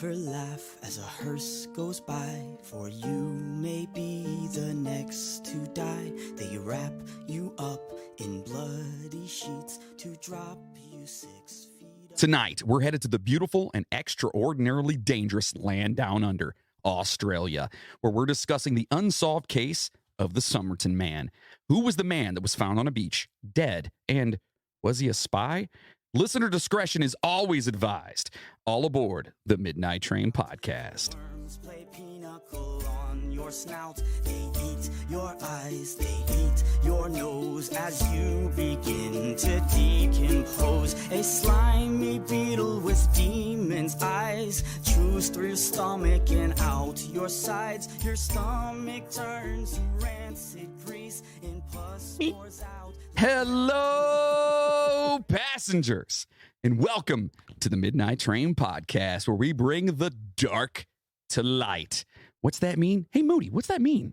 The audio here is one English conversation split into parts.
never laugh as a hearse goes by, for you may be the next to die. They wrap you up in bloody sheets to drop you 6 feet. Tonight, we're headed to the beautiful and extraordinarily dangerous land down under, Australia, where we're discussing the unsolved case of the Somerton Man. Who was the man that was found on a beach, dead, and was he a spy? Listener discretion is always advised. All aboard the Midnight Train podcast. Worms play pinochle on your snout. They eat your eyes, they eat your nose as you begin to decompose. A slimy beetle with demon's eyes chews through your stomach and out your sides. Your stomach turns to rancid grease and pus pours out. Hello, passengers, and welcome to the Midnight Train podcast, where we bring the dark to light. What's that mean? Hey, Moody, what's that mean?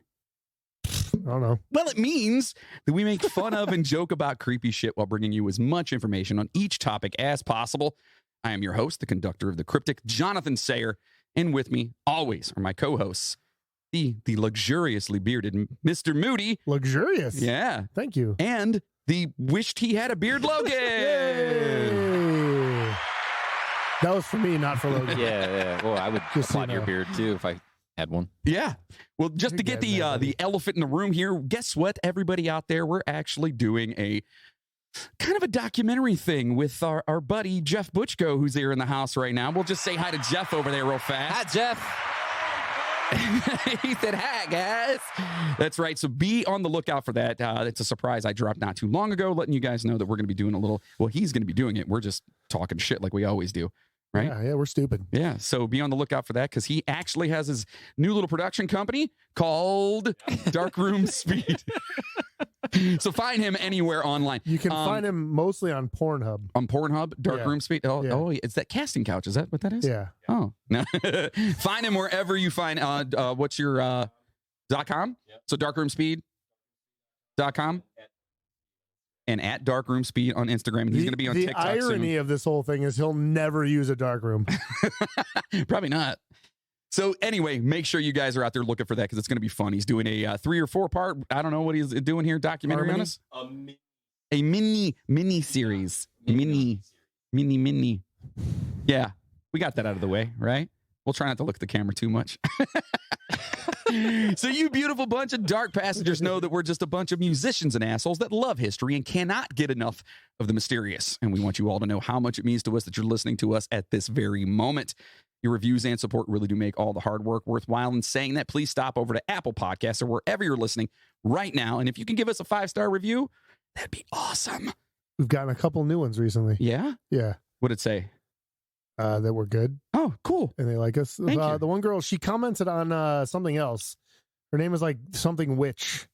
I don't know. Well, it means that we make fun of and joke about creepy shit while bringing you as much information on each topic as possible. I am your host, the conductor of the cryptic, Jonathan Sayer, and with me always are my co-hosts, the luxuriously bearded Mr. Moody. Luxurious. Yeah. Thank you. And the wished he had a beard Logan. Yay. That was for me, not for Logan. Yeah. Well, I would Just so applaud you your know. beard too if I had one. Yeah. Well, just You're to get getting there, buddy. the elephant in the room here, guess what, everybody out there? We're actually doing a kind of a documentary thing with our buddy Jeff Butchko, who's here in the house right now. We'll just say hi to Jeff over there real fast. Hi, Jeff. He said, hi, guys. That's right. So be on the lookout for that. It's a surprise I dropped not too long ago, letting you guys know that we're going to be doing a little, well, he's going to be doing it. We're just talking shit like we always do. Right? Yeah, we're stupid. Yeah, so be on the lookout for that because he actually has his new little production company called Darkroom Speed. So find him anywhere online. You can find him mostly on Pornhub. On Pornhub, Darkroom Speed. Oh, Yeah. oh, it's that casting couch. Is that what that is? Yeah. Oh, no. Find him wherever you find, what's your, .com? Yep. So darkroomspeed.com and at Darkroom Speed on Instagram. And he's going to be on the TikTok irony of this whole thing is he'll never use a dark room. soon. Probably not. So anyway, make sure you guys are out there looking for that because it's going to be fun. He's doing a 3 or 4 part, I don't know what he's doing here, documentary on us. A mini series. Mini. Yeah, we got that out of the way, right? We'll try not to look at the camera too much. So you beautiful bunch of dark passengers know that we're just a bunch of musicians and assholes that love history and cannot get enough of the mysterious. And we want you all to know how much it means to us that you're listening to us at this very moment. Your reviews and support really do make all the hard work worthwhile. And saying that, please stop over to Apple Podcasts or wherever you're listening right now. And if you can give us a 5-star review, that'd be awesome. We've gotten a couple new ones recently. Yeah? Yeah. What'd it say? That were good Oh, cool. and they like us. Thank you. The one girl, she commented on something else. Her name is like something witch.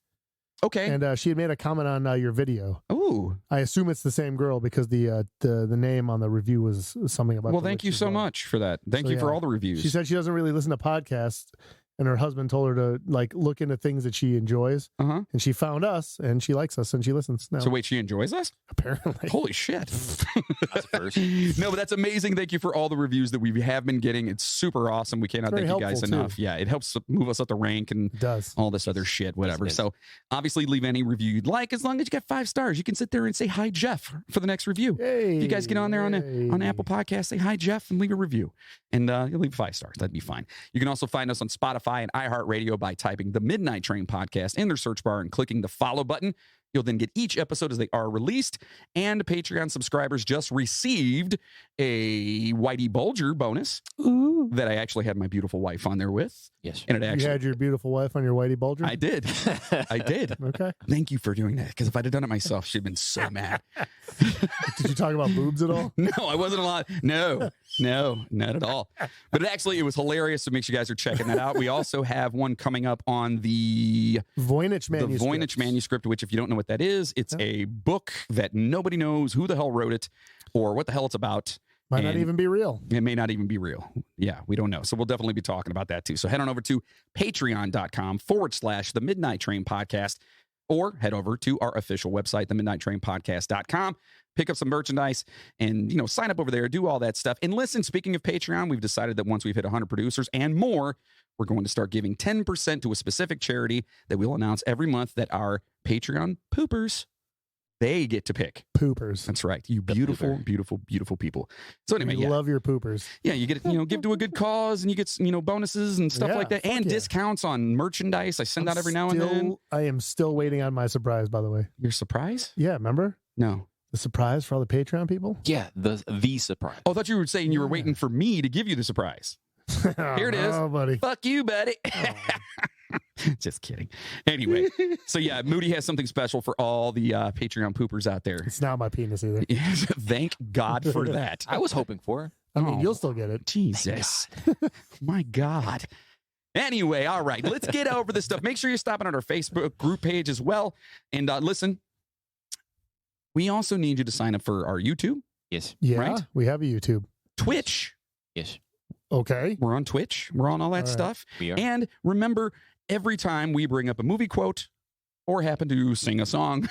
Okay. And she had made a comment on your video. Ooh. I assume it's the same girl because the name on the review was something about. Well, the thank witch you as so well. much for that. Thank So, you for yeah. all the reviews. She said she doesn't really listen to podcasts, and her husband told her to like look into things that she enjoys. Uh-huh. And she found us, and she likes us, and she listens now. So wait, she enjoys us? Apparently. Holy shit. That's first. No, but that's amazing. Thank you for all the reviews that we have been getting. It's super awesome. We cannot Very thank you guys helpful, enough. too. Yeah, it helps move us up the rank and It does. all this other shit, whatever. Yes, it is. So obviously leave any review you'd like. As long as you get 5 stars, you can sit there and say hi, Jeff, for the next review. Hey, If you guys get on there on yay. Apple Podcasts, say hi, Jeff, and leave a review. And you'll leave 5 stars. That'd be fine. You can also find us on Spotify and iHeartRadio by typing the Midnight Train podcast in their search bar and clicking the follow button. You'll then get each episode as they are released. And Patreon subscribers just received a Whitey Bulger bonus that I actually had my beautiful wife on there with. Yes. And it You actually, had your beautiful wife on your Whitey Bulger? I did. I did. Okay. Thank you for doing that. Because if I'd have done it myself, she'd been so mad. Did you talk about boobs at all? No, I wasn't allowed. No, not at all. But it was hilarious. So make sure you guys are checking that out. We also have one coming up on the Voynich manuscript. The Voynich manuscript, which if you don't know what that is, it's a book that nobody knows who the hell wrote it or what the hell it's about. Might not And even be real. It may not even be real. Yeah, we don't know. So we'll definitely be talking about that too. So head on over to patreon.com/the Midnight Train Podcast, or head over to our official website, themidnighttrainpodcast.com. pick up some merchandise, and sign up over there, do all that stuff. And listen, speaking of Patreon, we've decided that once we've hit 100 producers and more, we're going to start giving 10% to a specific charity that we'll announce every month that our Patreon poopers, they get to pick. Poopers. That's right. You beautiful, beautiful, beautiful people. So anyway, We love your poopers. yeah, you get give to a good cause, and you get bonuses and stuff Yeah, like that, fuck and yeah. discounts on merchandise. I send out every now and then. I am still waiting on my surprise, by the way. Your surprise? Yeah, remember? No. The surprise for all the Patreon people? Yeah, the surprise. Oh, I thought you were saying you were waiting for me to give you the surprise. Here it is. Oh, buddy. Fuck you, buddy. Just kidding. Anyway, so yeah, Moody has something special for all the Patreon poopers out there. It's not my penis either. Thank God for that. I was hoping for. I mean, Oh. you'll still get it. Jesus. My God. Anyway, all right, let's get over this stuff. Make sure you're stopping on our Facebook group page as well. And listen, we also need you to sign up for our YouTube, Yes. Yeah, Right? we have a YouTube. Twitch. Yes. Okay. We're on Twitch. We're on all that All right. stuff. We are. And remember, every time we bring up a movie quote or happen to sing a song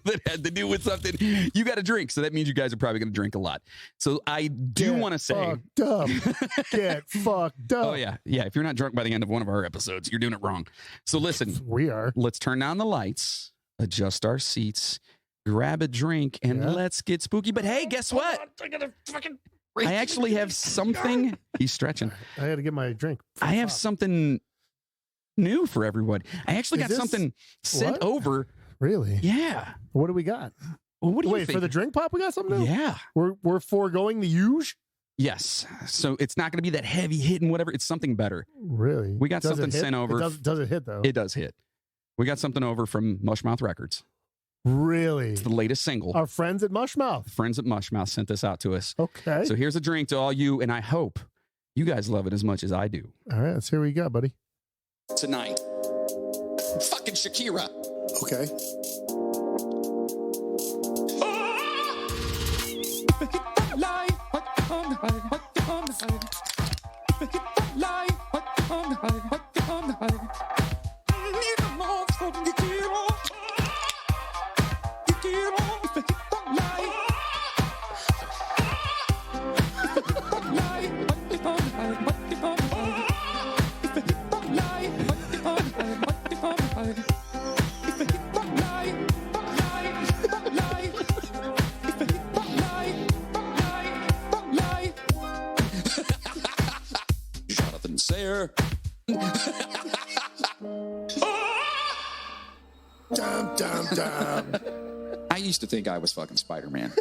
that had to do with something, you got to drink. So that means you guys are probably going to drink a lot. So I do want to say, fucked up. Get fucked up. oh yeah, if you're not drunk by the end of one of our episodes, you're doing it wrong. So listen, We are. let's turn down the lights, adjust our seats, grab a drink, and Yeah. let's get spooky. But hey, guess what? I actually have something. He's stretching. I had to get my drink. I have something new for everyone. I actually Is got this- something sent what? over. Really? Yeah. What do we got? Well, what do you Wait, think? for the drink pop, we got something new? Yeah. We're foregoing the huge? Yes. So it's not going to be that heavy hitting, whatever. It's something better. Really? We got Does it something hit? sent over. Does it hit, though? It does hit. We got something over from Mushmouth Records. Really? It's the latest single. Our friends at Mushmouth. Friends at Mushmouth sent this out to us. Okay. So here's a drink to all you, and I hope you guys love it as much as I do. All right, let's hear what you got, buddy. Tonight. Fucking Shakira. Okay. Jonathan Sayer. Dum, dum, dum. I used to think I was fucking Spider-Man.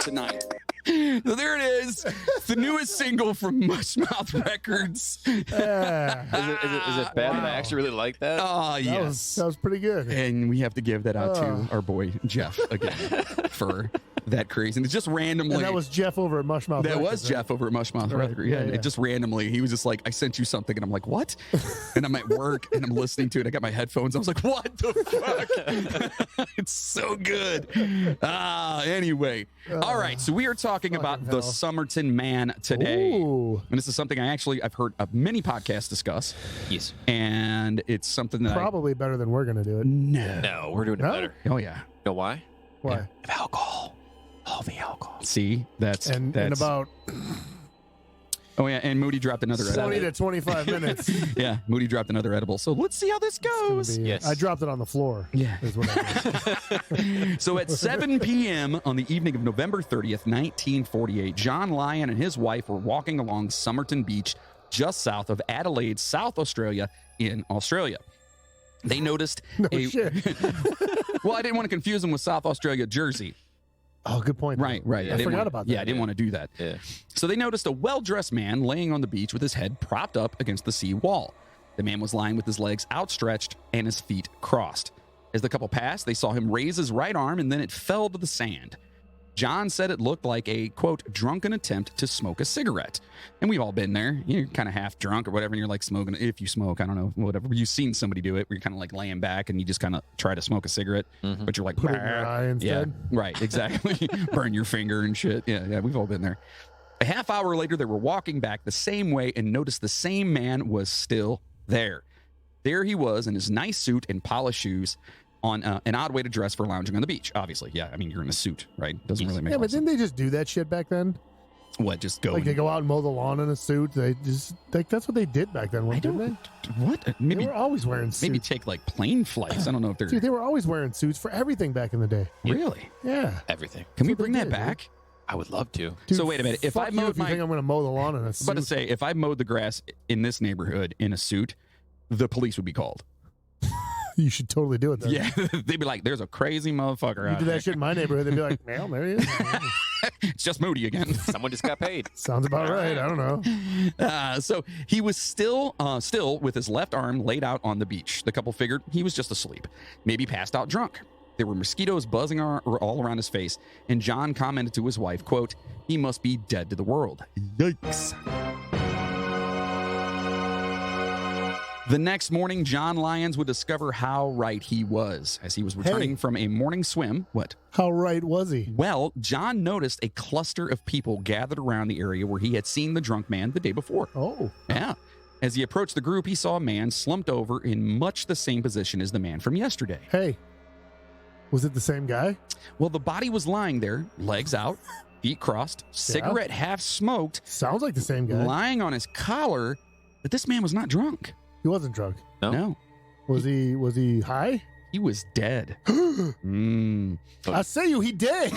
Tonight. So there it is. It's the newest single from Mushmouth Records. Yeah. Is it bad that I actually really like that? Oh, That yes. was pretty good. And we have to give that out to Oh. our boy Jeff again for that crazy. And it's just randomly. And that was Jeff over at Mushmouth. That Records, was right? Jeff over at Mushmouth Right. Records. Yeah, Yeah, and yeah. it just randomly, he was just like, I sent you something. And I'm like, what? And I'm at work and I'm listening to it. I got my headphones. I was like, what the fuck? It's so good. Anyway. All right. So we are talking about fucking the hell. Somerton Man today. Ooh. And this is something I've heard many podcasts discuss. Yes. And it's something that Probably better than we're going to do it. No. No, we're doing it No? better. Oh, yeah. You know why? Why? Of alcohol. All the alcohol. See? That's And in about Oh, yeah. And Moody dropped another 20 edible. to 25 minutes. Yeah. Moody dropped another edible. So let's see how this It's gonna goes. be- Yes. I dropped it on the floor. Yeah. Is what I did. So at 7 p.m. on the evening of November 30th, 1948, John Lyon and his wife were walking along Somerton Beach, just south of Adelaide, South Australia, in Australia. They noticed No a. shit. Well, I didn't want to confuse them with South Australia, Jersey. Oh, good point. Right. I didn't forgot want- about that. Yeah, I didn't want to do that. Yeah. So they noticed a well-dressed man laying on the beach with his head propped up against the sea wall. The man was lying with his legs outstretched and his feet crossed. As the couple passed, they saw him raise his right arm and then it fell to the sand. John said it looked like a, quote, drunken attempt to smoke a cigarette. And we've all been there. You're kind of half drunk or whatever, and you're like smoking. If you smoke, I don't know, whatever. You've seen somebody do it where you're kind of like laying back and you just kind of try to smoke a cigarette, but you're like, Put it in your "Bah." eye instead. Yeah, right, exactly. Burn your finger and shit. Yeah, we've all been there. A half hour later, they were walking back the same way and noticed the same man was still there. There he was in his nice suit and polished shoes on an odd way to dress for lounging on the beach. Obviously, yeah. I mean, you're in a suit, right? Doesn't really make Yeah, a lot but of sense. didn't they just do that shit back then? What? Just go? Like they go out and mow the lawn in a suit. They just like that's what they did back then, didn't they? What? They Maybe were always wearing suits. maybe take like plane flights. I don't know if they're Dude, they were always wearing suits for everything back in the day. really. Yeah. Everything. Can we what they bring that did, back? I would love to. Dude, So wait a minute. If fuck I you mowed if you my think I'm going to mow the lawn in a suit. But to say, if I mowed the grass in this neighborhood in a suit, the police would be called. You should totally do it then. Yeah, they'd be like, "There's a crazy motherfucker You out do there." that shit in my neighborhood, they'd be like, well, there he is. It's just Moody again. Someone just got paid. Sounds about right. I don't know. So he was still with his left arm laid out on the beach. The couple figured he was just asleep, maybe passed out drunk. There were mosquitoes buzzing all around his face, and John commented to his wife, quote, "He must be dead to the world." Yikes. The next morning, John Lyons would discover how right he was as he was returning from a morning swim. What? How right was he? Well, John noticed a cluster of people gathered around the area where he had seen the drunk man the day before. Oh. Yeah. As he approached the group, he saw a man slumped over in much the same position as the man from yesterday. Hey. Was it the same guy? Well, the body was lying there, legs out, feet crossed, cigarette half smoked, Sounds like the same guy. lying on his collar, but this man was not drunk. He wasn't drunk. No. Was he high? He was dead. Mm. I say you, he dead.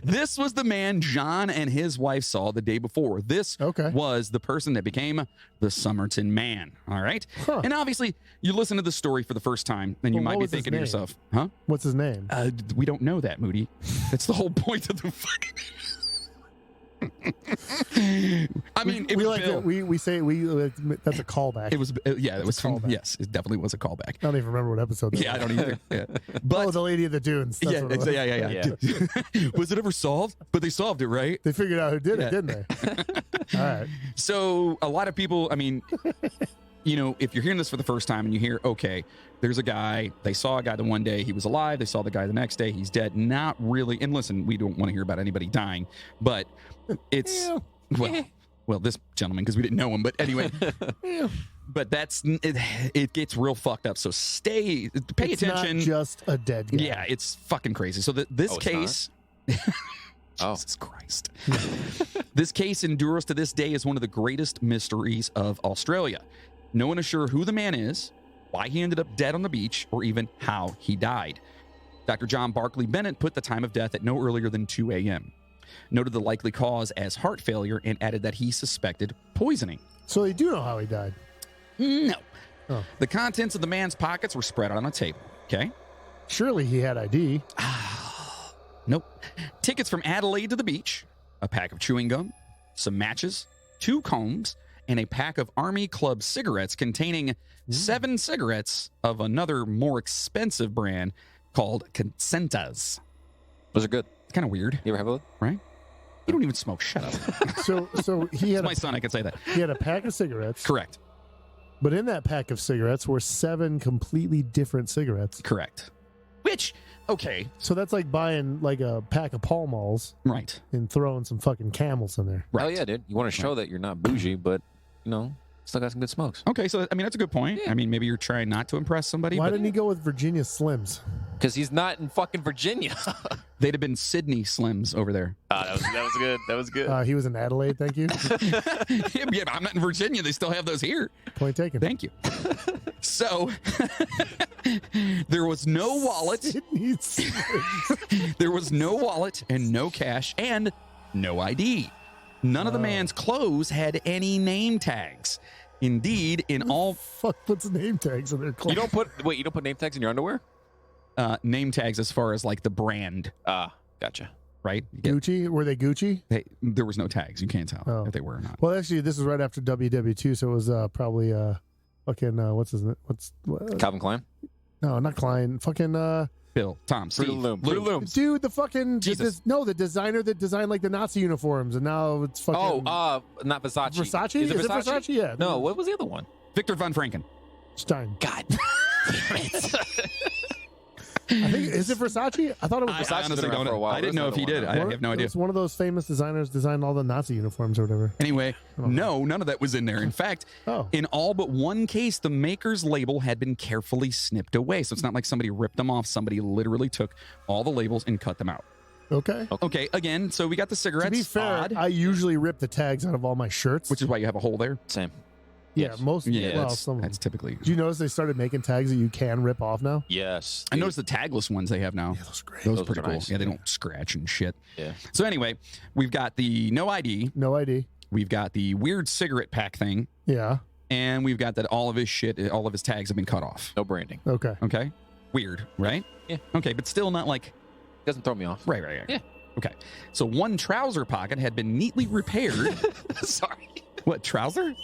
This was the man John and his wife saw the day before. This Okay. was the person that became the Somerton Man. All right. Huh. And obviously, you listen to the story for the first time, and you Well, might what be was his thinking to name? yourself, huh? What's his name? We don't know that, Moody. That's the whole point of the fucking. I mean, it we was like Bill. we say that's a callback. It was yeah. It was a from callback. yes. It definitely was a callback. I don't even remember what episode. That Yeah, I was. don't either. Yeah. Oh, But the Lady of the Dunes. That's yeah, what it was. yeah. Was it ever solved? But they solved it, right? They figured out who did Yeah. it, didn't they? All right. So a lot of people, I mean, you know, if you're hearing this for the first time and you hear, okay, there's a guy, they saw a guy the one day, he was alive. They saw the guy the next day, he's dead. Not really. And listen, we don't want to hear about anybody dying, but it's, well, this gentleman, because we didn't know him. But anyway, but that's, it gets real fucked up. So pay It's attention. Not just a dead guy. Yeah, it's fucking crazy. So this Oh, it's case. Oh. Jesus Christ. This case endures to this day as one of the greatest mysteries of Australia. No one is sure who the man is, why he ended up dead on the beach, or even how he died. Dr. John Barclay Bennett put the time of death at no earlier than 2 a.m., noted the likely cause as heart failure, and added that he suspected poisoning. So they do know how he died. No. Oh. The contents of the man's pockets were spread out on a table. Okay? Surely he had ID. Nope. Tickets from Adelaide to the beach, a pack of chewing gum, some matches, 2 combs, and a pack of Army Club cigarettes containing 7 cigarettes of another more expensive brand called Consentas. Those are good. It's kind of weird, You ever have one? right? You don't even smoke. Shut up. So he It's had my son. I can say that. he had a pack of cigarettes. Correct. But in that pack of cigarettes were 7 completely different cigarettes. Correct. Which, okay, So that's like buying like a pack of Pall Malls right. and throwing some fucking Camels in there. Right. Oh yeah, dude. You want to show that you're not bougie, but you know, still got some good smokes. Okay, so I mean that's a good point. I mean maybe you're trying not to impress somebody, Why but didn't he go with Virginia Slims? Because he's not in fucking Virginia. they'd have been Sydney Slims over there. That was good. That was good. He was in Adelaide, thank you. Yeah, but I'm not in Virginia. They still have those here. Point taken. Thank you. So there was no wallet. Sydney Slims. There was no wallet and no cash and no ID. None of the man's clothes had any name tags. Indeed, in all Fuck puts name tags in their clothes. You don't put name tags in your underwear? name tags as far as like the brand, Gotcha. right? You get- Gucci? Were they Gucci? there was no tags. You can't tell Oh. if they were or not. Well, actually, this is right after WW2, so it was probably fucking what's his name? Calvin Klein? No, not Klein. Fucking Bill, Tom, Steve, Fruit Loom. Luke. Fruit Looms. dude, the fucking Jesus. the designer that designed like the Nazi uniforms, and now it's fucking Not Versace. Versace. Is it Is it Versace? Versace? Yeah. No, what was the other one? Victor von Franken. Stein. God damn it. I think is it Versace? I thought it was I Versace. honestly been around don't for a know. while. I didn't know if he did. I have no idea. It's one of those famous designers designed all the Nazi uniforms or whatever. Anyway, no, none of that was in there. In fact, Oh. in all but one case, the maker's label had been carefully snipped away. So it's not like somebody ripped them off. Somebody literally took all the labels and cut them out. Okay. Okay, again, so we got the cigarettes. To be fair, Odd, I usually rip the tags out of all my shirts. which is why you have a hole there. Same. yeah, Yes. most. Yeah, well, that's, some. that's typically. Do you notice they started making tags that you can rip off now? Yes. I noticed the tagless ones they have now. Yeah, those are great. Those are Those pretty are cool. nice. Yeah, they don't scratch and shit. Yeah. So anyway, we've got the no ID. No ID. We've got the weird cigarette pack thing. Yeah. And we've got that all of his shit, all of his tags have been cut off. No branding. Okay. Okay. Weird, right? Yeah. Okay, but still not like. Doesn't throw me off. Right. Yeah. Okay. So one trouser pocket had been neatly repaired. Sorry. What, trouser?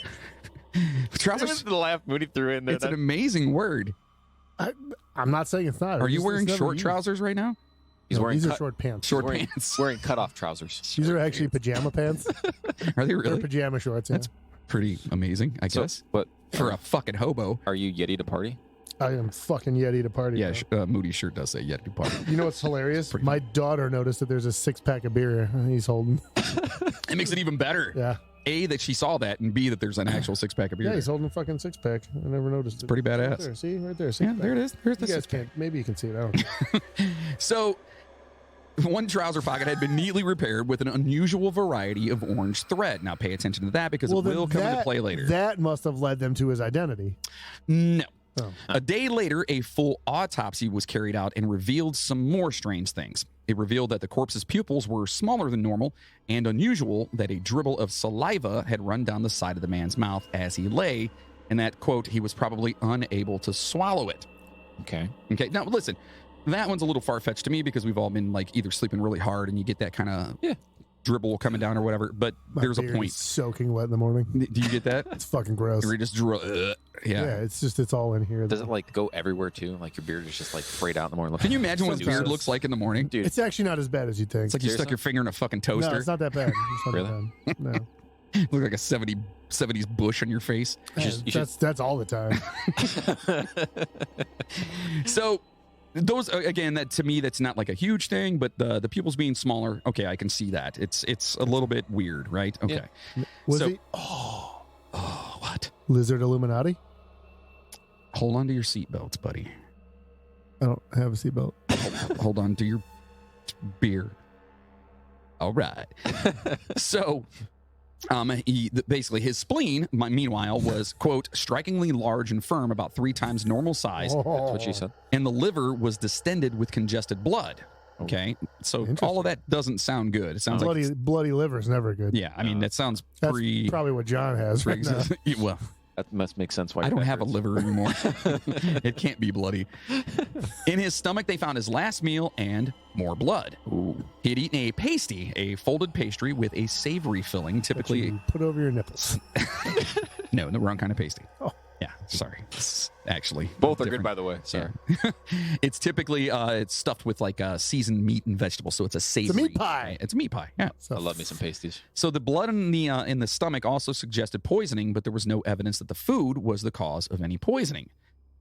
That Trousers. was the laugh Moody threw in there. It's an amazing word. I'm not saying it's not. Are It's you just- wearing it's never short used. trousers right now? He's No, wearing these are cut- short pants. Short wearing, pants. wearing cutoff trousers. These are actually pajama pants. Are they They're really? pajama shorts. Yeah. That's pretty amazing, I guess. But For a fucking hobo. are you Yeti to party? I am fucking Yeti to party. Yeah, bro. Moody's shirt does say Yeti party. You know what's hilarious? Pretty My daughter noticed that there's a 6-pack of beer he's holding. It makes it even better. Yeah. A, that she saw that, and B, that there's an actual 6-pack of beer. Yeah, he's holding a fucking 6-pack. I never noticed it. pretty badass. Right there. See? Right there. Yeah, there it is. There's the You guys 6-pack. can't. Maybe you can see it. I don't know. So, one trouser pocket had been neatly repaired with an unusual variety of orange thread. Now, pay attention to that because it then will come into play later. That must have led them to his identity. No. Oh. A day later, a full autopsy was carried out and revealed some more strange things. It revealed that the corpse's pupils were smaller than normal and unusual, that a dribble of saliva had run down the side of the man's mouth as he lay, and that, quote, he was probably unable to swallow it. Okay. Okay, now listen, that one's a little far-fetched to me because we've all been like either sleeping really hard and you get that kind of dribble coming down or whatever, but My there's a beard point. is soaking wet in the morning. Do you get that? It's fucking gross. Or you just draw, Yeah, it's all in here. Does it like go everywhere too? Like your beard is just like frayed out in the morning. Can you imagine what his Sometimes. beard looks like in the morning? Dude, It's actually not as bad as you think. It's like you stuck Seriously? your finger in a fucking toaster. No, it's not that bad. It's not Really? that bad. Look like a 70s bush on your face. No. That's all the time. So those, again, that to me, that's not like a huge thing, but the pupils being smaller, okay, I can see that. It's a little bit weird, right? Okay. Was So- he Oh, what? Lizard Illuminati? Hold on to your seatbelts, buddy. I don't have a seatbelt. Hold on to your beer. All right. So, basically, his spleen, meanwhile, was, quote, strikingly large and firm, about 3 times normal size, that's what she said. and the liver was distended with congested blood. Okay, so all of that doesn't sound good. It sounds like, bloody liver's never good. yeah, I mean, that sounds That's pretty. probably what John has right now. Well, That must make sense. Why I your don't back have a hurts. liver anymore. It can't be bloody. In his stomach, they found his last meal and more blood. He had eaten a pasty, a folded pastry with a savory filling, That typically. you put over your nipples. No, the wrong kind of pasty. Oh. Yeah, sorry. It's actually, Both are different. good, by the way. Sorry. Yeah. It's typically it's stuffed with like seasoned meat and vegetables, so it's a savory. meat pie. It's a meat pie. Yeah. So, I love me some pasties. So the blood in the stomach also suggested poisoning, but there was no evidence that the food was the cause of any poisoning.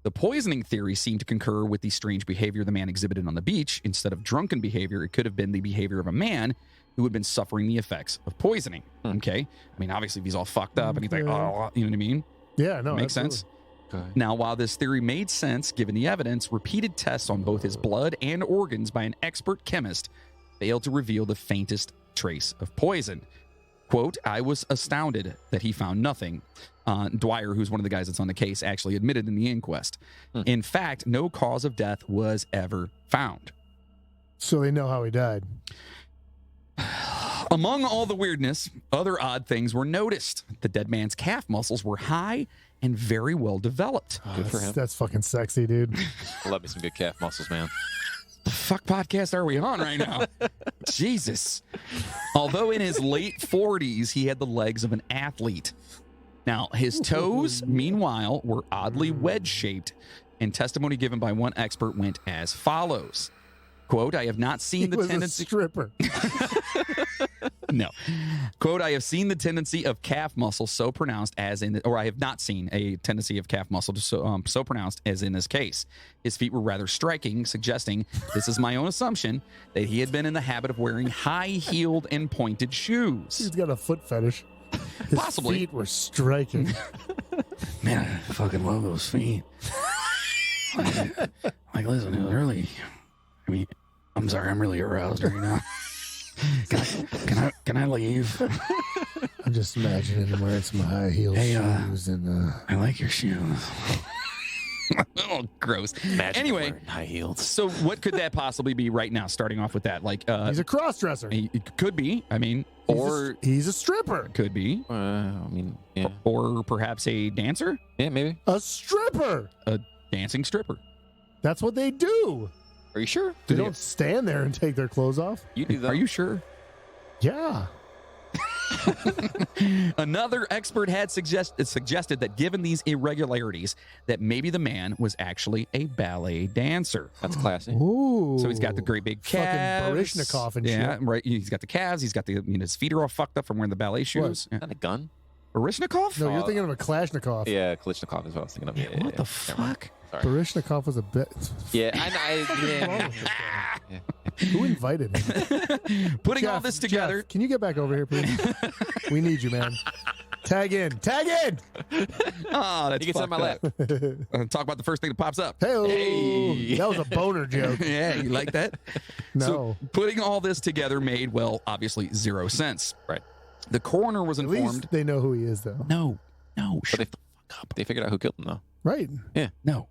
The poisoning theory seemed to concur with the strange behavior the man exhibited on the beach. Instead of drunken behavior, it could have been the behavior of a man who had been suffering the effects of poisoning. Okay, I mean, obviously, if he's all fucked up and he's like, oh, you know what I mean? Yeah, no, Makes absolutely. sense. Okay. Now, while this theory made sense given the evidence, repeated tests on both his blood and organs by an expert chemist failed to reveal the faintest trace of poison. Quote, I was astounded that he found nothing. Dwyer, who's one of the guys that's on the case, actually admitted in the inquest. In fact, no cause of death was ever found. So they know how he died. Among all the weirdness, other odd things were noticed. The dead man's calf muscles were high and very well developed. Good for him. That's fucking sexy, dude. I love me some good calf muscles, man. The fuck podcast are we on right now? Jesus. Although in his late 40s, he had the legs of an athlete. Now, his toes, meanwhile, were oddly wedge-shaped, and testimony given by one expert went as follows. Quote, I have not seen He the was a tendency... stripper. No. Quote, I have seen the tendency of calf muscle so pronounced as in, or I have not seen a tendency of calf muscle so pronounced as in this case. His feet were rather striking, suggesting, this is my own assumption, that he had been in the habit of wearing high-heeled and pointed shoes. He's got a foot fetish. His Possibly. feet were striking. Man, I fucking love those feet. like listen, it was really, I mean, I'm sorry, I'm really aroused right now. Can I leave? I'm just imagining him wearing some high heel shoes and I like your shoes. Oh, gross. Anyway, high heels. so what could that possibly be right now? Starting off with that, like, he's a cross-dresser. it could be. I mean, He's a stripper. could be, I mean, yeah, or perhaps a dancer, yeah, maybe. A stripper. a dancing stripper. That's what they do. Are you sure? They don't stand there and take their clothes off. You do that. Are you sure? Yeah. Another expert had suggested that given these irregularities, that maybe the man was actually a ballet dancer. That's classy. Ooh. So he's got the great big calves. Fucking Baryshnikov and yeah, shit. right. He's got the calves. He's got the, his feet are all fucked up from wearing the ballet shoes. Yeah. Not a gun. Baryshnikov? No, you're thinking of a Kalashnikov. Yeah, Kalashnikov is what I was thinking of. Yeah, What the Never mind. fuck? Sorry. Baryshnikov was a bit. Yeah, Who invited him? Putting all Jeff, this together. Jeff, can you get back over here, please? We need you, man. Tag in. Tag in. Oh, that's You can sit on my lap. Talk about the first thing that pops up. Hey, that was a boner joke. Yeah, you like that? No. So putting all this together made, well, obviously zero sense. Right. The coroner was At informed. least they know who he is, though. No, shut they- the fuck up. They figured out who killed him, though. Right. No.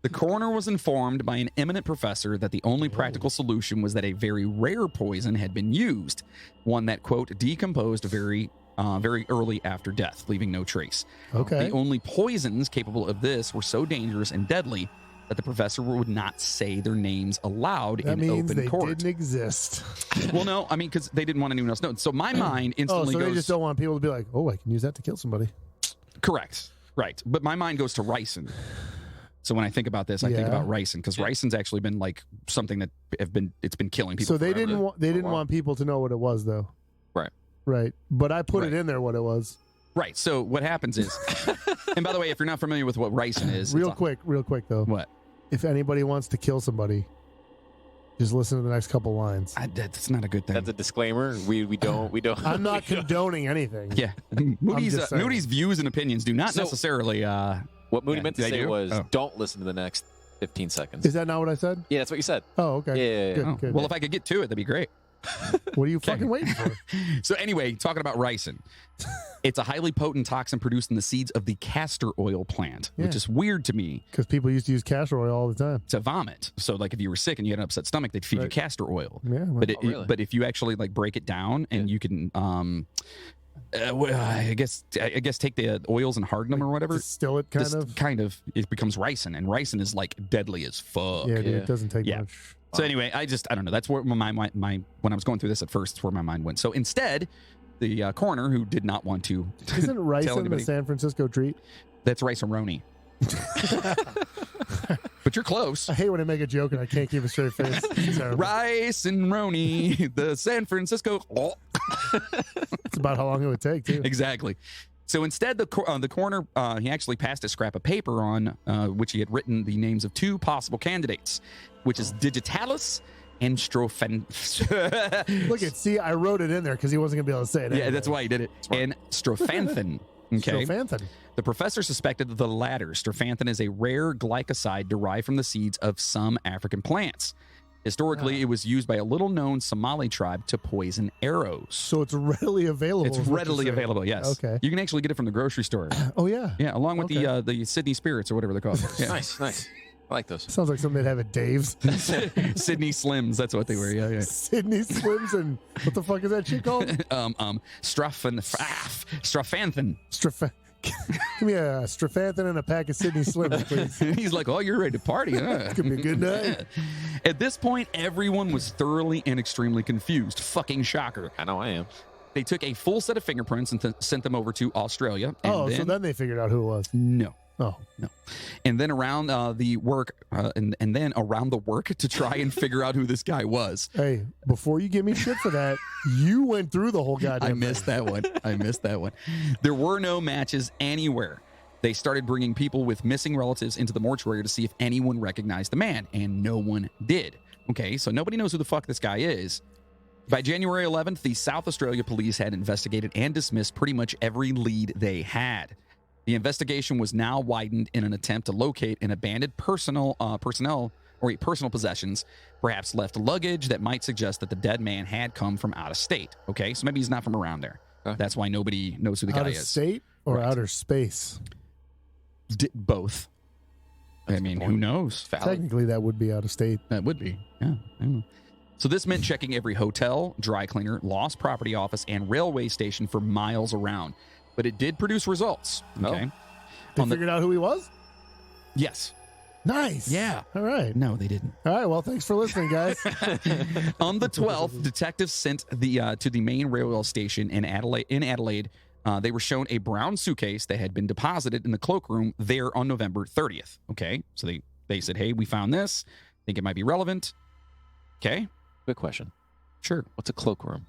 The coroner was informed by an eminent professor that the only practical solution was that a very rare poison had been used, one that, quote, decomposed very early after death, leaving no trace. Okay. The only poisons capable of this were so dangerous and deadly that the professor would not say their names aloud That in means open they court. didn't exist. Well, no, I mean, because they didn't want anyone else to know. So my mind Oh, instantly so goes... they just don't want people to be like, oh, I can use that to kill somebody. Correct. Right. But my mind goes to ricin. So when I think about this, I think Yeah. about ricin, because ricin's actually been like something that it's been killing people. So they forever. didn't wow. want people to know what it was, though. Right. Right. But I put Right. it in there what it was. Right. So what happens is, and by the way, if you're not familiar with what ricin is, Real it's quick though. what? If anybody wants to kill somebody, just listen to the next couple lines. That's not a good thing. That's a disclaimer. We don't. I'm not condoning anything. Yeah. just saying. Moody's views and opinions do not So- necessarily. What Moody Yeah, meant to they say do? was, Oh. don't listen to the next 15 seconds. Is that not what I said? Yeah, that's what you said. Oh, okay. Yeah. Good, Oh, good. well, if I could get to it, that'd be great. What are you fucking waiting for? So anyway, talking about ricin, it's a highly potent toxin produced in the seeds of the castor oil plant, which Yeah. is weird to me. Because people used to use castor oil all the time. To vomit. So like if you were sick and you had an upset stomach, they'd feed you Right. castor oil. Yeah. well, really? But if you actually like break it down and you can well, I guess take the oils and harden them or whatever. distill it kind of. It becomes ricin, and ricin is like deadly as fuck. Yeah, dude, Yeah. it doesn't take Yeah. much. So anyway, I don't know. That's where my when I was going through this at first, it's where my mind went. So instead, the coroner, who did not want to, Isn't rice Tell in the anybody. San Francisco treat? that's rice-a-roni. But you're close. I hate when I make a joke and I can't keep a straight face. It's terrible. Rice and Roni, the San Francisco. Oh. It's about how long it would take, too. Exactly. So instead, the coroner, he actually passed a scrap of paper on which he had written the names of two possible candidates, which is digitalis and Look at, see, I wrote it in there because he wasn't going to be able to say it. Yeah, anyway. that's why he did it. And strophanthin. Okay. Strophanthin. The professor suspected the latter. Strophanthin is a rare glycoside derived from the seeds of some African plants. Historically, it was used by a little-known Somali tribe to poison arrows. So it's readily available. It's is what readily you're saying. available, yes. Okay. You can actually get it from the grocery store. Oh, yeah. Yeah, along with Okay. the Sydney Spirits or whatever they're called. Yeah. Nice. I like those. Sounds like something they'd have at Dave's. Sydney Slims, that's what they were. Yeah, yeah. Sydney Slims and what the fuck is that shit called? Strophanthin. Give me a Strophanthin and a pack of Sydney Slims, please. He's like, oh, you're ready to party, huh? It's gonna be a good night. At this point, everyone was thoroughly and extremely confused. Fucking shocker. I know I am. They took a full set of fingerprints and sent them over to Australia. And Oh, so then they figured out who it was. No. Oh, And then around the work, and then around the work to try and figure out who this guy was. hey, before you give me shit for that, you went through the whole goddamn I missed that one. I missed that one. There were no matches anywhere. They started bringing people with missing relatives into the mortuary to see if anyone recognized the man, and no one did. Okay, so nobody knows who the fuck this guy is. By January 11th, the South Australia police had investigated and dismissed pretty much every lead they had. The investigation was now widened in an attempt to locate an abandoned personal possessions, perhaps left luggage that might suggest that the dead man had come from out of state. Okay, so maybe he's not from around there. Okay. That's why nobody knows who the Out guy of is. state or Right. outer space? Both. I mean, who knows? Valid. Technically, that would be out of state. That would be. Yeah. I don't know. So this meant checking every hotel, dry cleaner, lost property office, and railway station for miles around. But it did produce results. Okay. They On the- figured out who he was? Yes. Nice. Yeah. All right. No, they didn't. All right. Well, thanks for listening, guys. On the 12th, detectives sent the to the main railway station in Adelaide. They were shown a brown suitcase that had been deposited in the cloakroom there on November 30th. Okay, so they said, "Hey, we found this. Think it might be relevant." Okay, Quick question. sure. What's a cloakroom?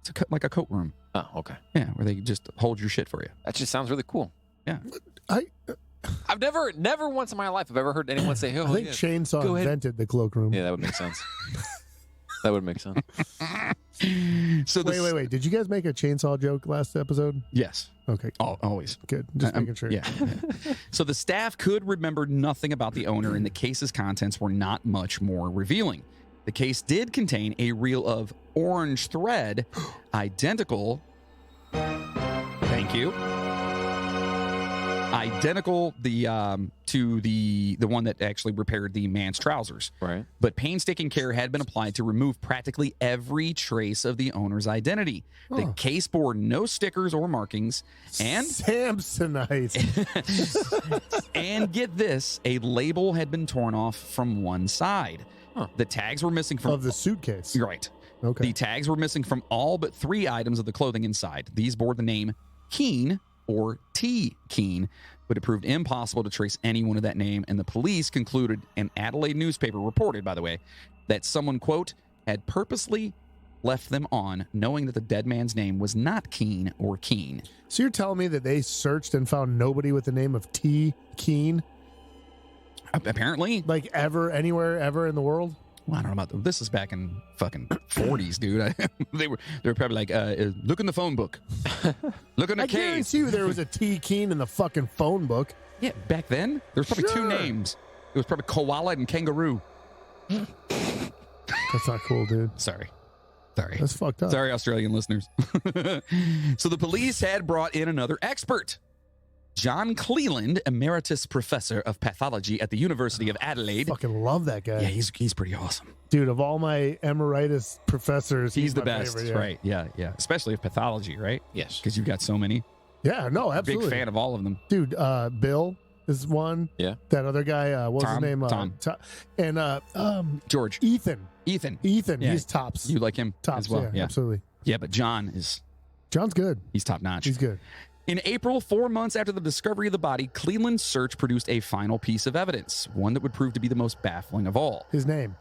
It's like a coat room. Oh, okay. Yeah, where they just hold your shit for you. That just sounds really cool. I I've never once in my life have ever heard anyone say, "Oh, think yeah." Chainsaw Go ahead. invented the cloakroom. Yeah, that would make sense. That would make sense. So Wait. Did you guys make a chainsaw joke last episode? Yes, Okay, always. good. Just I'm- making sure. Yeah. So the staff could remember nothing about the owner, and the case's contents were not much more revealing. The case did contain a reel of orange thread, identical. Thank you. Identical to the one that actually repaired the man's trousers. Right. But painstaking care had been applied to remove practically every trace of the owner's identity. The Huh. case bore no stickers or markings, and Samsonite. and get this, a label had been torn off from one side. Huh. The tags were missing from Of the suitcase. You're right. Okay. The tags were missing from all but 3 items of the clothing inside. These bore the name Keene or T. Keene, but it proved impossible to trace anyone of that name, and the police concluded, an Adelaide newspaper reported, by the way, that someone, quote, had purposely left them on, knowing that the dead man's name was not Keene or Keene. So you're telling me that they searched and found nobody with the name of T. Keene, Apparently, like ever, anywhere, ever in the world? well, I don't know about this. Is back in fucking 40s, dude. They were probably like, look in the phone book, look in the I case. guarantee you there was a T. Keene in the fucking phone book. Yeah, back then there was probably 2 Sure. names. It was probably koala and kangaroo. That's not cool, dude. Sorry. That's fucked up. Sorry, Australian listeners. So the police had brought in another expert. John Cleland, emeritus professor of pathology at the University of Adelaide. Fucking love that guy. Yeah, he's pretty awesome. Dude, of all my emeritus professors, He's the my best, favorite, yeah. right? Yeah. Especially of pathology, right? Yes. Because you've got so many. Yeah, no, absolutely. Big fan of all of them. Dude, Bill is one. Yeah. That other guy, what was Tom? his name? Tom. And George. Ethan. Ethan. Yeah. He's tops. You like him Tops, as well? yeah, absolutely. Yeah, but John John's good. he's top notch. He's good. In April, 4 months after the discovery of the body, Cleland's search produced a final piece of evidence, one that would prove to be the most baffling of all. His name.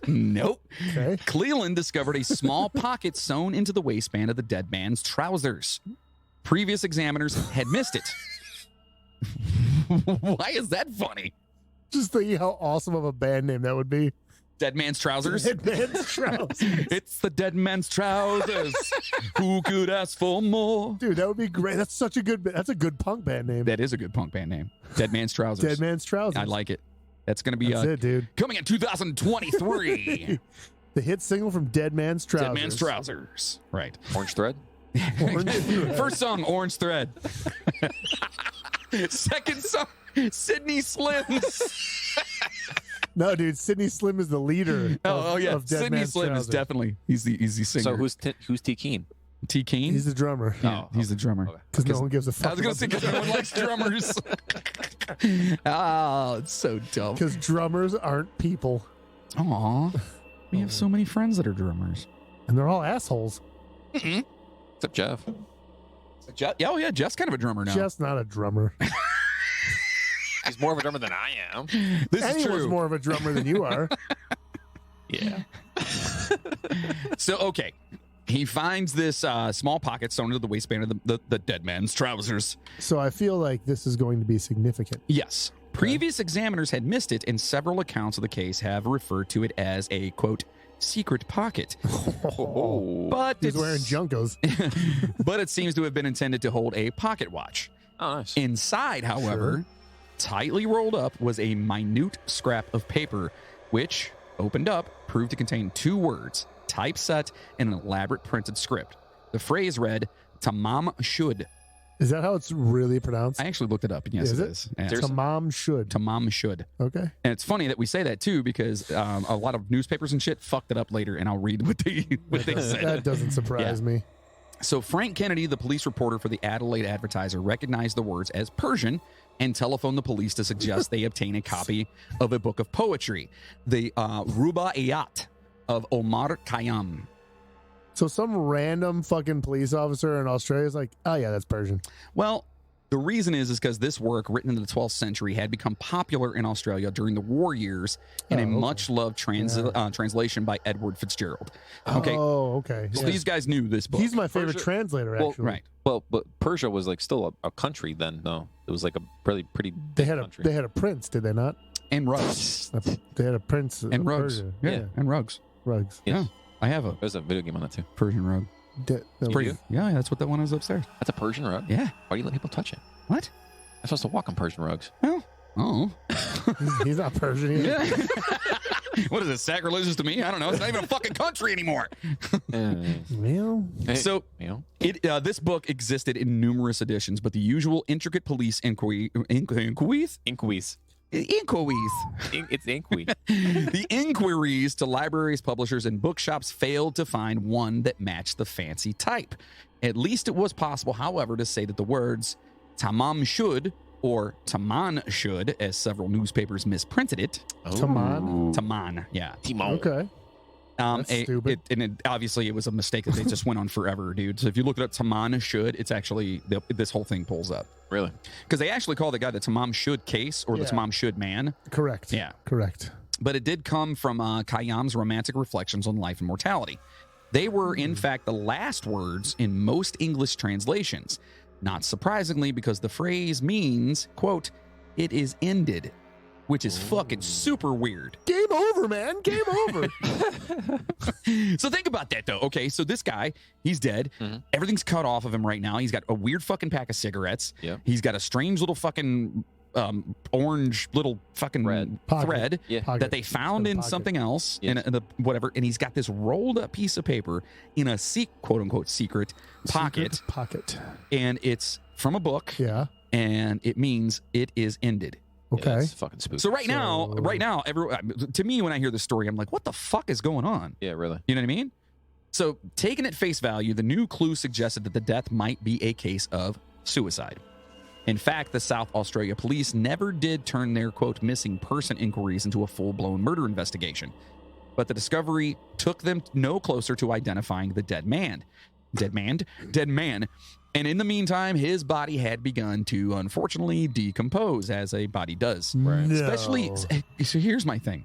Nope. Okay. Cleland discovered a small pocket sewn into the waistband of the dead man's trousers. Previous examiners had missed it. Why is that funny? Just thinking how awesome of a band name that would be. Dead man's trousers? Dead Man's Trousers. It's the dead man's trousers. Who could ask for more? Dude, that would be great. That's such a good. That's a good punk band name. That is a good punk band name. Dead man's trousers. Dead Man's Trousers. I like it. That's going to be That's it, dude. coming in 2023. The hit single from Dead Man's Trousers. Dead man's trousers. Right. Orange thread? First song, Orange Thread. Second song, Sydney Slims. No, dude, Sidney Slim is the leader. Oh yeah, of Dead Sydney Man's Slim Trousers. is definitely he's the singer. So who's T. Keene? T. Keene? He's the drummer. Yeah, he's the drummer. Okay. Because no one gives a fuck. I was gonna say because no one likes drummers. Oh, it's so dumb. Because drummers aren't people, Aw, we have so many friends that are drummers. and they're all assholes. Except Jeff. Oh yeah, Jeff's kind of a drummer now. Jeff's not a drummer. He's more of a drummer than I am. This is Anyone's true. more of a drummer than you are. Yeah. So, okay. He finds this small pocket sewn into the waistband of the dead man's trousers. So I feel like this is going to be significant. Yes. Previous examiners had missed it, and several accounts of the case have referred to it as a, quote, secret pocket. But He's wearing Junkos. but it seems to have been intended to hold a pocket watch. Oh, nice. Inside, however, tightly rolled up was a minute scrap of paper, which, opened up, proved to contain 2 words, typeset in an elaborate printed script. The phrase read, Tamam shud. Is that how it's really pronounced? I actually looked it up, and yes, Is it it? is. Yeah. Tamam should. Tamam shud. Okay. And it's funny that we say that, too, because a lot of newspapers and shit fucked it up later, and I'll read what they said. That doesn't surprise me. So Frank Kennedy, the police reporter for the Adelaide Advertiser, recognized the words as Persian and telephoned the police to suggest they obtain a copy of a book of poetry, the Rubaiyat of Omar Khayyam. So some random fucking police officer in Australia is like, oh yeah, that's Persian. Well, the reason is because this work, written in the 12th century, had become popular in Australia during the war years in a much-loved translation by Edward Fitzgerald. Okay. Oh, okay. So these guys knew this book. He's my favorite Persia- translator, Well, actually. Right. Well, but Persia was like still a country then, though. It was like a pretty They big had country. they had a prince, did they not? And rugs. They had a prince And of rugs. Persia. Yeah. And rugs. Rugs. Yes. I have a There's a video game on that too. Persian rug. Pretty- Yeah, that's what that one is upstairs. That's a Persian rug. Yeah. Why do you let people touch it? What? I'm supposed to walk on Persian rugs. Well, oh. He's not Persian either. Yeah. What is it, sacrilegious to me? I don't know. It's not even a fucking country anymore. Well, So this book existed in numerous editions, but the usual intricate police inquiries. Inquies. It's inquiry. The inquiries to libraries, publishers, and bookshops failed to find one that matched the fancy type. At least it was possible, however, to say that the words Tamam should or Taman should, as several newspapers misprinted it. Taman? Taman, yeah. Timon. Okay. That's stupid. Obviously, it was a mistake that they just went on forever, dude. So if you look it up, Taman should, it's actually, this whole thing pulls up. Really? Because they actually call the guy the Tamam should case or the Yeah. Tamam should man. Correct. Yeah. Correct. But it did come from Khayyam's romantic reflections on life and mortality. They were, in fact, the last words in most English translations. Not surprisingly, because the phrase means, quote, it is ended, which is fucking super weird. Game over, man. Game over. So think about that, though. Okay, so this guy, he's dead. Mm-hmm. Everything's cut off of him right now. He's got a weird fucking pack of cigarettes. Yeah. He's got a strange little fucking orange little fucking Pocket. thread Yeah. Pocket. that they found in Pocket. something else, Yes. in the whatever, and he's got this rolled up piece of paper in a quote unquote secret pocket, Secret pocket. and it's from a book, Yeah. and it means it is ended. Okay. Yeah, it's fucking spooky. So right now, to me, when I hear this story, I'm like, what the fuck is going on? Yeah, really. You know what I mean? So, taken at face value, the new clue suggested that the death might be a case of suicide. In fact, the South Australia police never did turn their, quote, missing person inquiries into a full-blown murder investigation. But the discovery took them no closer to identifying the dead man. Dead man. And in the meantime, his body had begun to, unfortunately, decompose, as a body does. Right. No. Especially, so here's my thing.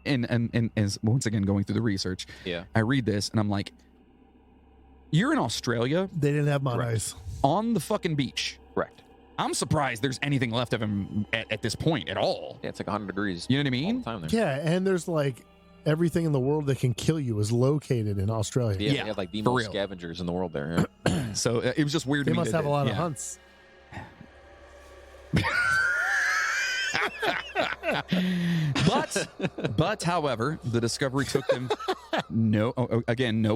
And as once again going through the research, Yeah. I read this and I'm like, you're in Australia They didn't have my Correct. eyes. on the fucking beach. Correct. I'm surprised there's anything left of him at this point at all. Yeah, it's like 100 degrees. You know what I all mean? the time there. Yeah, and there's like everything in the world that can kill you is located in Australia. Yeah, Yeah, they have like the for most real. scavengers in the world there. Yeah. So it was just weird They to me. must that have a lot of yeah. hunts. But however, the discovery took them no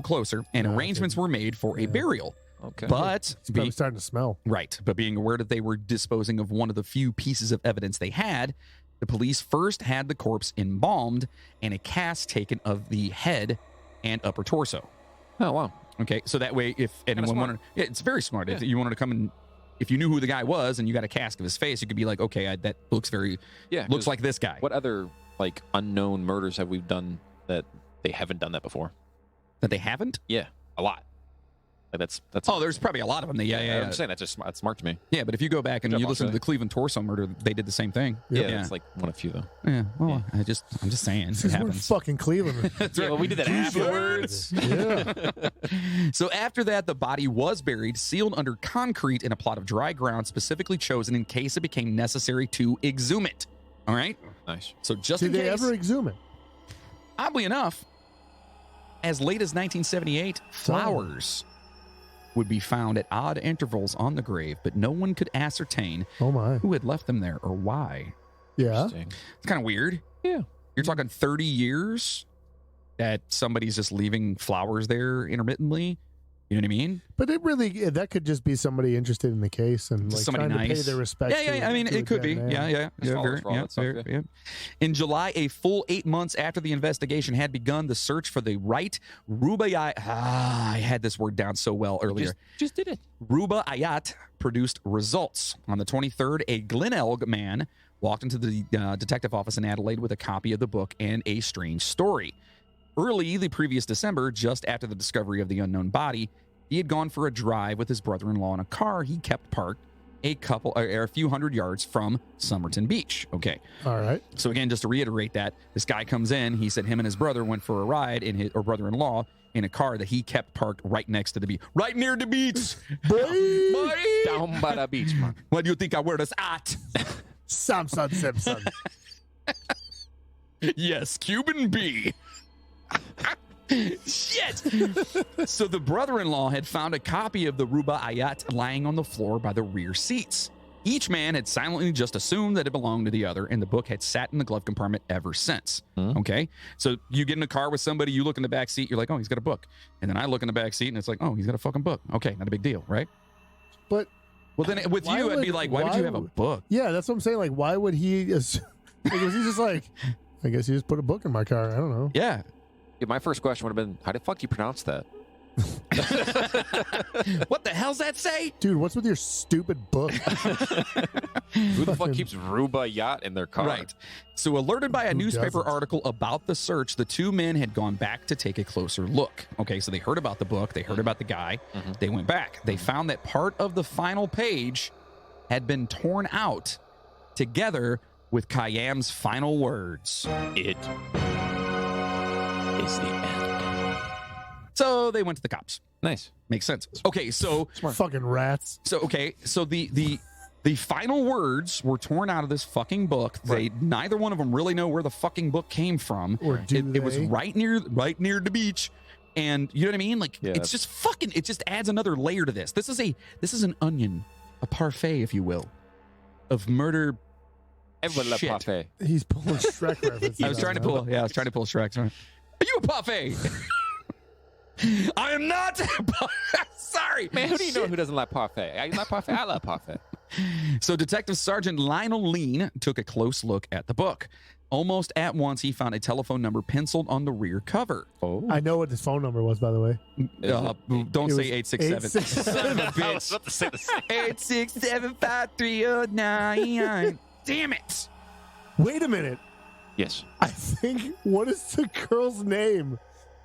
closer, and No, arrangements were made for a burial. Okay. But It's probably starting to smell. but being aware that they were disposing of one of the few pieces of evidence they had, the police first had the corpse embalmed and a cast taken of the head and upper torso. Oh, wow. Okay, so that way, if anyone smart. wanted, yeah, it's very smart. If Yeah. you wanted to come and, if you knew who the guy was and you got a cast of his face, you could be like, okay, that looks Yeah. looks 'cause like this guy. What other like unknown murders have we done that they haven't done that before? That they haven't? Yeah, a lot. Like that's. Oh, there's probably a lot of them. Yeah. I'm saying that's smart to me. Yeah, but if you go back and Good you job, listen to Australia. the Cleveland torso murder, they did the same thing. Yeah, it's like one of few though. Yeah. Well, I'm just saying it Since we're in happens. fucking Cleveland. That's right. Yeah, well, we did that afterwards. Yeah. So after that, the body was buried, sealed under concrete in a plot of dry ground specifically chosen in case it became necessary to exhume it. All right. Nice. So just Did in they case, ever exhume it? oddly enough, as late as 1978, flowers would be found at odd intervals on the grave, but no one could ascertain Oh my. who had left them there or why. Yeah. Interesting. It's kind of weird. Yeah. You're talking 30 years that somebody's just leaving flowers there intermittently. You know what I mean? But it really, that could just be somebody interested in the case and like Somebody trying to pay nice. their respects. Yeah. I mean, to a it could be. dead man. Yeah. Just follow Very, for all that stuff, yeah. In July, a full 8 months after the investigation had begun, the search for the right Rubaiyat. I had this word down so well earlier. Just did it. Rubaiyat produced results. On the 23rd, a Glenelg man walked into the detective office in Adelaide with a copy of the book and a strange story. Early the previous December, just after the discovery of the unknown body, he had gone for a drive with his brother-in-law in a car he kept parked a few hundred yards from Somerton Beach. Okay. All right. So again, just to reiterate that, this guy comes in, he said him and his brother went for a ride or brother-in-law in a car that he kept parked right next to the beach. Right near the beach. Boy. Down by the beach, man. What do you think I wear this at? Samson Simpson. Yes, Cuban B. Shit! So the brother-in-law had found a copy of the Rubaiyat lying on the floor by the rear seats. Each man had silently just assumed that it belonged to the other, and the book had sat in the glove compartment ever since. Okay? So you get in a car with somebody, you look in the back seat, you're like, oh, he's got a book. And then I look in the back seat, and it's like, oh, he's got a fucking book. Okay, not a big deal, right? But Well, then with Why you, I'd be would- like, why would you have a would- book? yeah, that's what I'm saying. Like, why would he? Was he just like? I guess he just put a book in my car. I don't know. Yeah. Yeah, my first question would have been, how the fuck do you pronounce that? What the hell's that say? Dude, what's with your stupid book? Who the fuck keeps Rubaiyat in their car? Right. So, alerted by a Who newspaper doesn't? article about the search, the two men had gone back to take a closer look. Okay, so they heard about the book, they heard about the guy, they went back. They found that part of the final page had been torn out together with Khayyam's final words. It is the end. So they went to the cops. Nice. Makes sense. Okay, so Fucking rats. So the final words were torn out of this fucking book. They neither one of them really know where the fucking book came from. Or do It was they? right near the beach, and you know what I mean. Like Yeah, it's just fucking. It just adds another layer to this. This is an onion, a parfait, if you will, of murder. Everyone love Shit. parfait. He's pulling Shrek references. I was trying to pull. Yeah, I was trying to pull Shrek. Sorry. Are you a parfait? I am not. Sorry, Man, who do you know who doesn't like parfait? I like parfait. I love parfait. So Detective Sergeant Lyon took a close look at the book. Almost at once, he found a telephone number penciled on the rear cover. Oh. I know what his phone number was, by the way. Don't It say was 867. 867. Son of a I was bitch. about to say the same. 8675309. Damn it. Wait a minute. Yes. I think, what is the girl's name?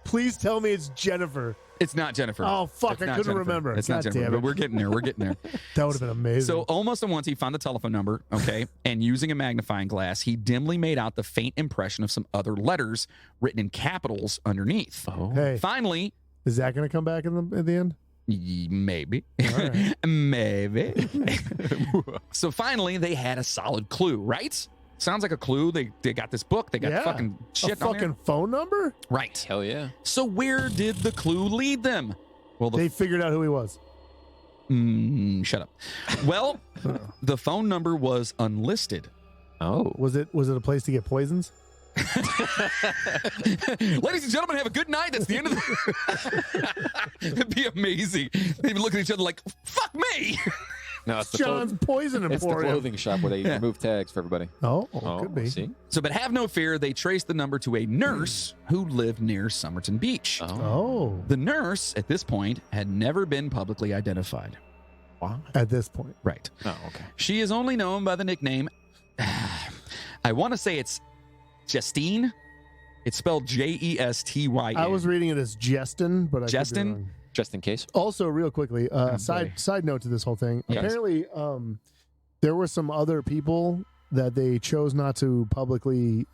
Please tell me it's Jennifer. It's not Jennifer. Oh, fuck, It's I not couldn't Jennifer. remember. It's not God Jennifer, damn but it. we're getting there. We're getting there. That would have been amazing. So almost at once, he found the telephone number, okay, and using a magnifying glass, he dimly made out the faint impression of some other letters written in capitals underneath. Oh. hey, Finally, is that going to come back at the end? maybe. right. Maybe. So finally, they had a solid clue, right? Sounds like a clue. They got this book. They got Yeah. fucking shit A on there. fucking phone number? Right. Hell yeah. So where did the clue lead them? Well, They figured out who he was. shut up. Well, the phone number was unlisted. Oh. Was it a place to get poisons? Ladies and gentlemen, have a good night. That's the end of the. It'd be amazing. They'd be looking at each other like, "Fuck me." No, it's the, John's Poison it's the Emporium. clothing shop where they remove tags for everybody. Oh, Oh, could be. See? So, but have no fear. They traced the number to a nurse who lived near Somerton Beach. Oh, The nurse, at this point, had never been publicly identified. Wow. at this point. Right. Oh, okay. She is only known by the nickname. I want to say it's Justine. It's spelled Jestyn. I was reading it as Jestyn, but I could be Jestyn? wrong. Just in case. Also, real quickly, boy. side note to this whole thing. Yes. Apparently, there were some other people that they chose not to publicly,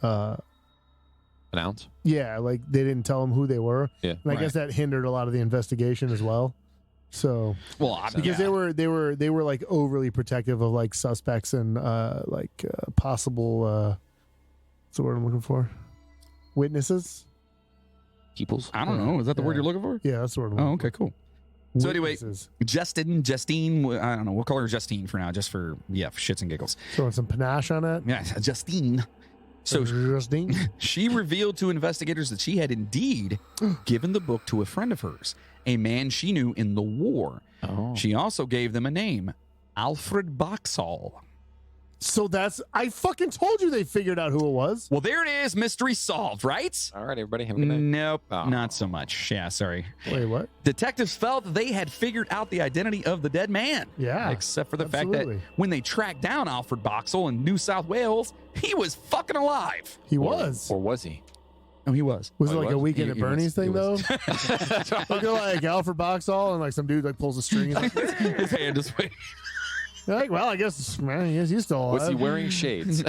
Announce. yeah, like they didn't tell them who they were, Yeah. and I guess that hindered a lot of the investigation as well. So Well, because they were like overly protective of like suspects and possible what's the word I'm looking for? Witnesses. Peoples. I don't know. Is that the word you're looking for? Yeah, that's the word. I'm Oh, looking okay, cool. for. So anyway, Witnesses. Justine, I don't know. We'll call her Justine for now, just for shits and giggles. Throwing some panache on it. Yeah, Justine. So Justine. she revealed to investigators that she had indeed given the book to a friend of hers, a man she knew in the war. Oh. She also gave them a name, Alfred Boxall. So I fucking told you they figured out who it was. Well, there it is. Mystery solved, right? All right, everybody. Have a good night. Nope, Oh. not so much. Yeah, sorry. Wait, what? Detectives felt that they had figured out the identity of the dead man. Yeah, Except for the fact absolutely. that when they tracked down Alfred Boxall in New South Wales, he was fucking alive. He was. Or was he? Oh, he was. Was Oh, it he like a was? Weekend He- at he was. Bernie's thing He though? was. Look at like Alfred Boxall and like some dude like pulls a string. And His hand is waving. like, well, I guess he's still alive. Was he wearing shades?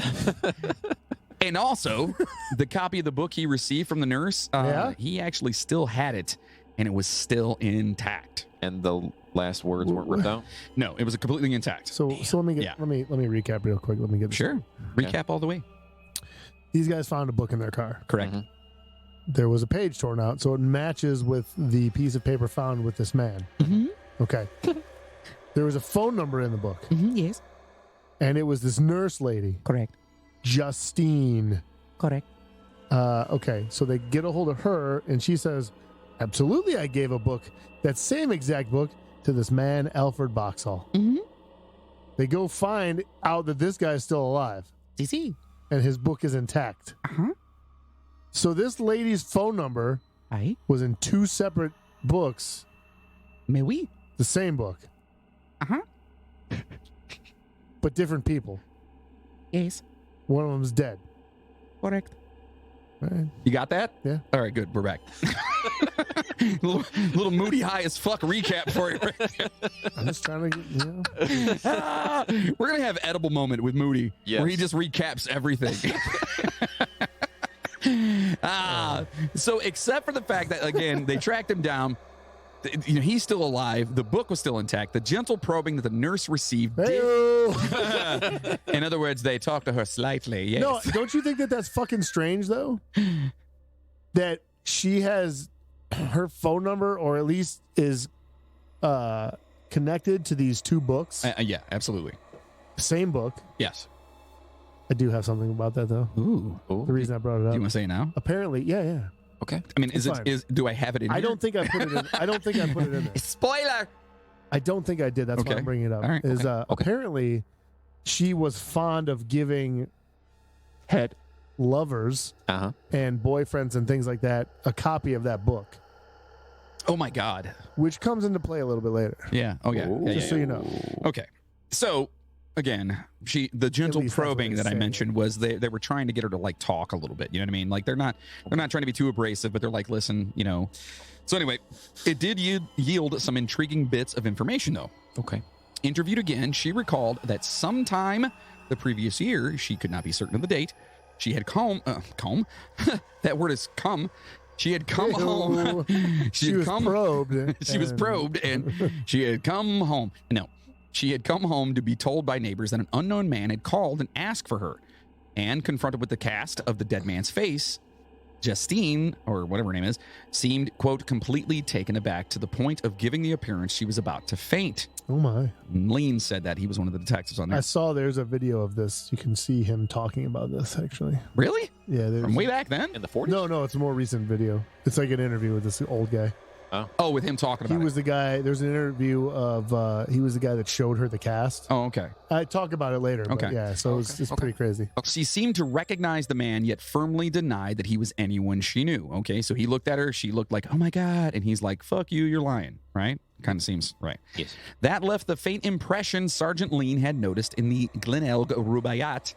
And also, the copy of the book he received from the nurse, Yeah? he actually still had it, and it was still intact. And the last words weren't ripped out? No, it was completely intact. So let me get Yeah. let me recap real quick. Let me get this. Sure. Recap all the way. These guys found a book in their car. Correct. Mhm. There was a page torn out, so it matches with the piece of paper found with this man. Mm-hmm. Okay. There was a phone number in the book, Yes. and it was this nurse lady, Correct. Justine. Correct. Okay, so they get a hold of her, and she says, absolutely, I gave a book, that same exact book, to this man, Alfred Boxall. Mm-hmm. They go find out that this guy's still alive, CC. and his book is intact. Uh-huh. So this lady's phone number Aye. was in two separate books, Mais oui. the same book, Uh-huh. but different people. Yes. One of them's dead. Correct. Right? You got that? Yeah. All right, good. We're back. little moody high as fuck recap for you. I'm just trying to get, We're going to have edible moment with Moody where he Yes. just recaps everything. So except for the fact that, again, they tracked him down. He's still alive. The book was still intact. The gentle probing that the nurse received did. Hey-o. In other words, they talked to her slightly. Yes. No, don't you think that that's fucking strange, though? That she has her phone number, or at least is connected to these two books. Yeah, absolutely. Same book. Yes. I do have something about that, though. Ooh. The reason I brought it Do up. you want to say it now? Apparently, yeah. Okay. I mean, It's fine. do I have it in I here? don't think I put it in. I don't think I put it in there. Spoiler. I don't think I did. That's why Okay. I'm bringing it up. All right. Is Okay. apparently she was fond of giving Head. lovers Uh-huh. and boyfriends and things like that a copy of that book, Oh my God. which comes into play a little bit later. Yeah. Oh yeah. Ooh. Yeah, Just yeah, so yeah. you know. Okay. So again, the gentle least that's what probing it's that I saying. mentioned was they were trying to get her to like talk a little bit. You know what I mean? Like they're not trying to be too abrasive, but they're like, listen, you know. So anyway, it did yield some intriguing bits of information though. Okay. Interviewed again, she recalled that sometime the previous year, she could not be certain of the date, she had that word is come. She had come home. She had was come probed. she was and- probed and she had come home. No, she had come home to be told by neighbors that an unknown man had called and asked for her. And confronted with the cast of the dead man's face, Justine, or whatever her name is, seemed, quote, completely taken aback to the point of giving the appearance she was about to faint. Oh my! Lyon said that he was one of the detectives on I there. saw there's a video of this. You can see him talking about this actually. Really? Yeah, there's From way back then? In the 40s? No, it's a more recent video. It's like an interview with this old guy. Oh, with him talking He about was the guy. There's an interview of. He was the guy that showed her the cast. Oh, okay. I talk about it later. But Okay. yeah, so it's pretty crazy. She seemed to recognize the man, yet firmly denied that he was anyone she knew. Okay, so he looked at her. She looked like, oh my God. And he's like, fuck you, you're lying. Right? Kind of seems right. Yes. That left the faint impression Sergeant Lyon had noticed in the Glenelg Rubaiyat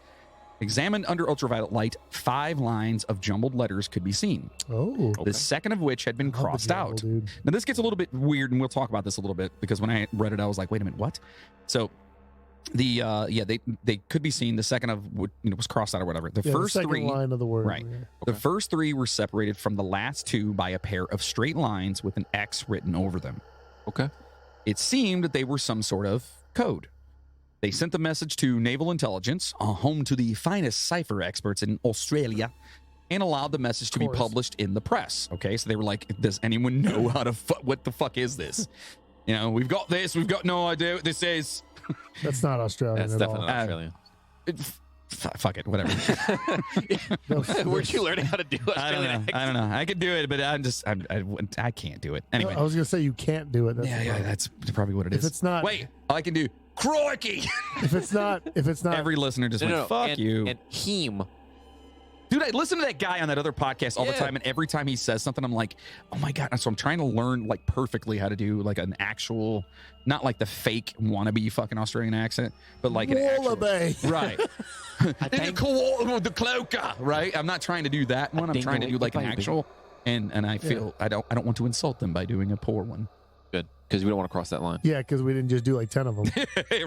Examined under ultraviolet light, 5 lines of jumbled letters could be seen. Oh, The second of which had been Love the crossed jumble, out. dude. Now, this gets a little bit weird, and we'll talk about this a little bit, because when I read it, I was like, wait a minute, what? So, they could be seen. The second of was crossed out or whatever. The first second 3, line of the word. right. The first 3 were separated from the last 2 by a pair of straight lines with an X written over them. Okay. It seemed that they were some sort of code. They sent the message to Naval Intelligence, home to the finest cipher experts in Australia, and allowed the message to be course. published in the press. Okay, so they were like, does anyone know how to what the fuck is this? We've got this. We've got no idea what this is. That's not Australian That's at definitely all. not Australian. Fuck it, whatever. Where'd you learn how to do Australian? I don't know. I could do it, but I can't do it. Anyway. I was gonna say you can't do it. That's the Yeah, problem. that's probably what it is. If it's not- Wait, I can do crikey. If it's not, Every listener just went, fuck and, you. And heme. Dude, I listen to that guy on that other podcast all the Yeah. time, and every time he says something, I'm like, oh my God. So I'm trying to learn like perfectly how to do like an actual, not like the fake wannabe fucking Australian accent, but like an actual. Wallaby. Right. the cloaker, right? I'm not trying to do that one. I'm trying to do like an actual, and I feel I don't want to insult them by doing a poor one. Good, because we don't want to cross that line. Yeah, because we didn't just do like 10 of them.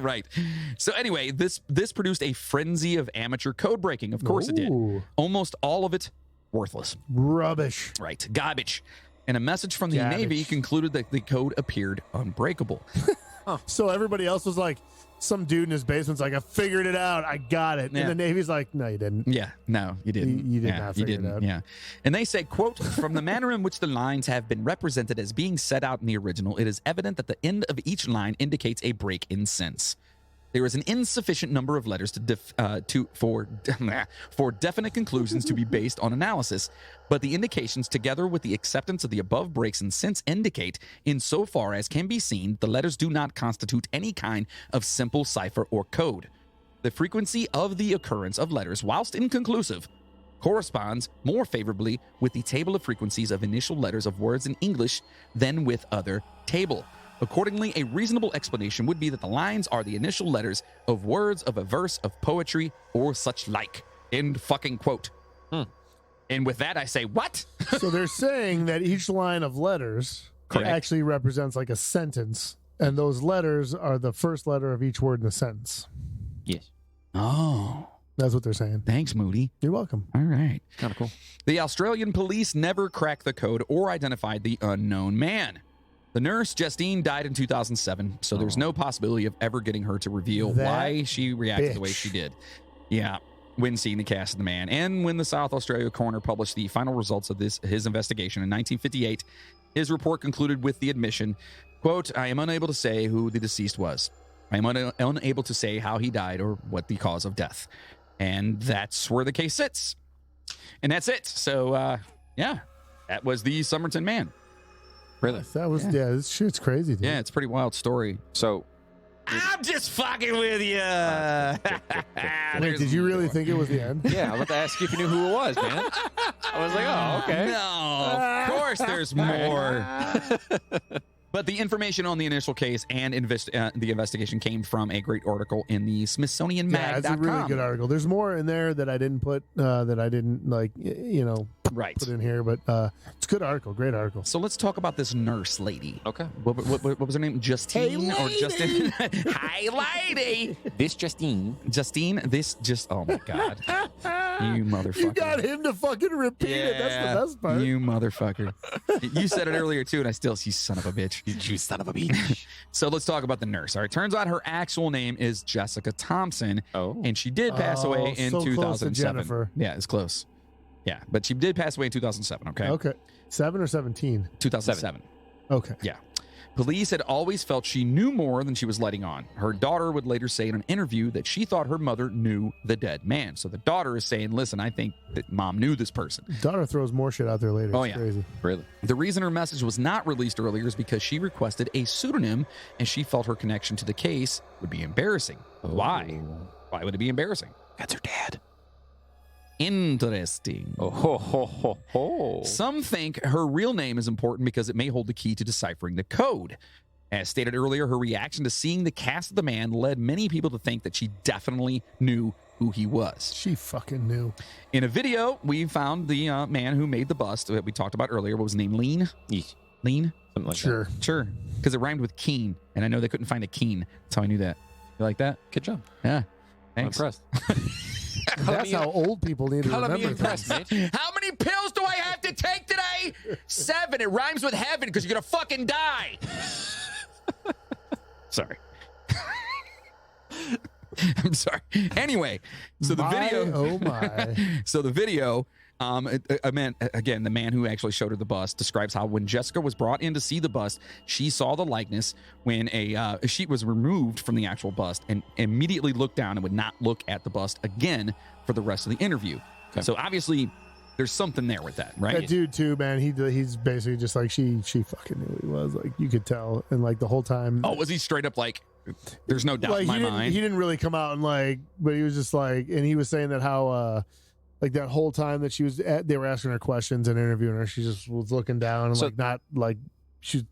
Right. So anyway, this produced a frenzy of amateur code breaking. Of course it did. Ooh. Almost all of it worthless. Rubbish. Right. Garbage. And a message from the Garbage. Navy concluded that the code appeared unbreakable. So everybody else was like, some dude in his basement's like, I figured it out. I got it. Yeah. And the Navy's like, no, you didn't. Yeah, no, you didn't. You did yeah, not you figure it didn't. out. Yeah. And they say, quote, from the manner in which the lines have been represented as being set out in the original, it is evident that the end of each line indicates a break in sense. There is an insufficient number of letters for definite conclusions to be based on analysis, but the indications, together with the acceptance of the above breaks in sense, indicate, insofar as can be seen, the letters do not constitute any kind of simple cipher or code. The frequency of the occurrence of letters, whilst inconclusive, corresponds more favorably with the table of frequencies of initial letters of words in English than with other table. Accordingly, a reasonable explanation would be that the lines are the initial letters of words of a verse of poetry or such like. End fucking quote. And with that, I say, what? So they're saying that each line of letters Correct. actually represents like a sentence. And those letters are the first letter of each word in the sentence. Yes. Oh, That's what they're saying. thanks, Moody. You're welcome. All right. Kind of cool. The Australian police never cracked the code or identified the unknown man. The nurse, Justine, died in 2007, so there's no possibility of ever getting her to reveal That why she reacted the way bitch. she did. Yeah, when seeing the cast of the man. And when the South Australia coroner published the final results of his investigation in 1958, his report concluded with the admission, quote, I am unable to say who the deceased was. I am unable to say how he died or what the cause of death. And that's where the case sits. And that's it. So, yeah, that was the Somerton Man. Really? That was, yeah, this shit's crazy, dude. Yeah, it's a pretty wild story. So, I'm just fucking with you. Wait, did you really think it was the end? yeah, I was about to ask you if you knew who it was, man. I was like, oh, okay. No, of course there's more. But the information on the initial case and the investigation came from a great article in the Smithsonian Yeah, it's a really good article. There's more in there that I didn't put, that I didn't Right. put in here, but it's a good article, great article. So let's talk about this nurse lady. Okay. What was her name? Justine Hey, or lady. Justin? Hi, lady. This Justine. Justine, this just, oh my God. You motherfucker. You got him to fucking repeat it. That's the best part. You motherfucker. You said it earlier too, and I still, you son of a bitch. You son of a bitch. So let's talk about the nurse. All right. Turns out her actual name is Jessica Thompson. Oh. And she did pass Oh, away in so close to 2007. Jennifer. Yeah, it's close. Yeah, but she did pass away in 2007. Okay. Okay. 7 or 17? 2007. Okay. Yeah. Police had always felt she knew more than she was letting on. Her daughter would later say in an interview that she thought her mother knew the dead man. So the daughter is saying, listen, I think that mom knew this person. Daughter throws more shit out there later. Oh, It's yeah. crazy. Really? The reason her message was not released earlier is because she requested a pseudonym and she felt her connection to the case would be embarrassing. Why? Why would it be embarrassing? That's her dad. Interesting. Oh, ho, ho, ho, ho. Some think her real name is important because it may hold the key to deciphering the code. As stated earlier, her reaction to seeing the cast of the man led many people to think that she definitely knew who he was. She fucking knew. In a video, we found the man who made the bust that we talked about earlier. What was his name? Lean? Yeesh. Lean? Something like Sure. that. Sure. Because it rhymed with keen, and I know they couldn't find a keen. That's how I knew that. You like that? Good job. Yeah. I'm Thanks. impressed. That's how old people need to Color me remember impressed, things. mate. How many pills do I have to take today? 7. It rhymes with heaven because you're going to fucking die. Sorry. I'm sorry. Anyway, so the video. Oh my. So the video, a man, again, the man who actually showed her the bust describes how when Jessica was brought in to see the bust, she saw the likeness when a sheet was removed from the actual bust and immediately looked down and would not look at the bust again for the rest of the interview. Okay. So obviously there's something there with that, right? That dude too, man. He's basically just like she fucking knew who he was. Like you could tell, and like the whole time. Oh, was he straight up like, there's no doubt like in my mind? he didn't really come out and like, but he was just like, and he was saying that how like that whole time that they were asking her questions and interviewing her, she just was looking down and So- like not like she's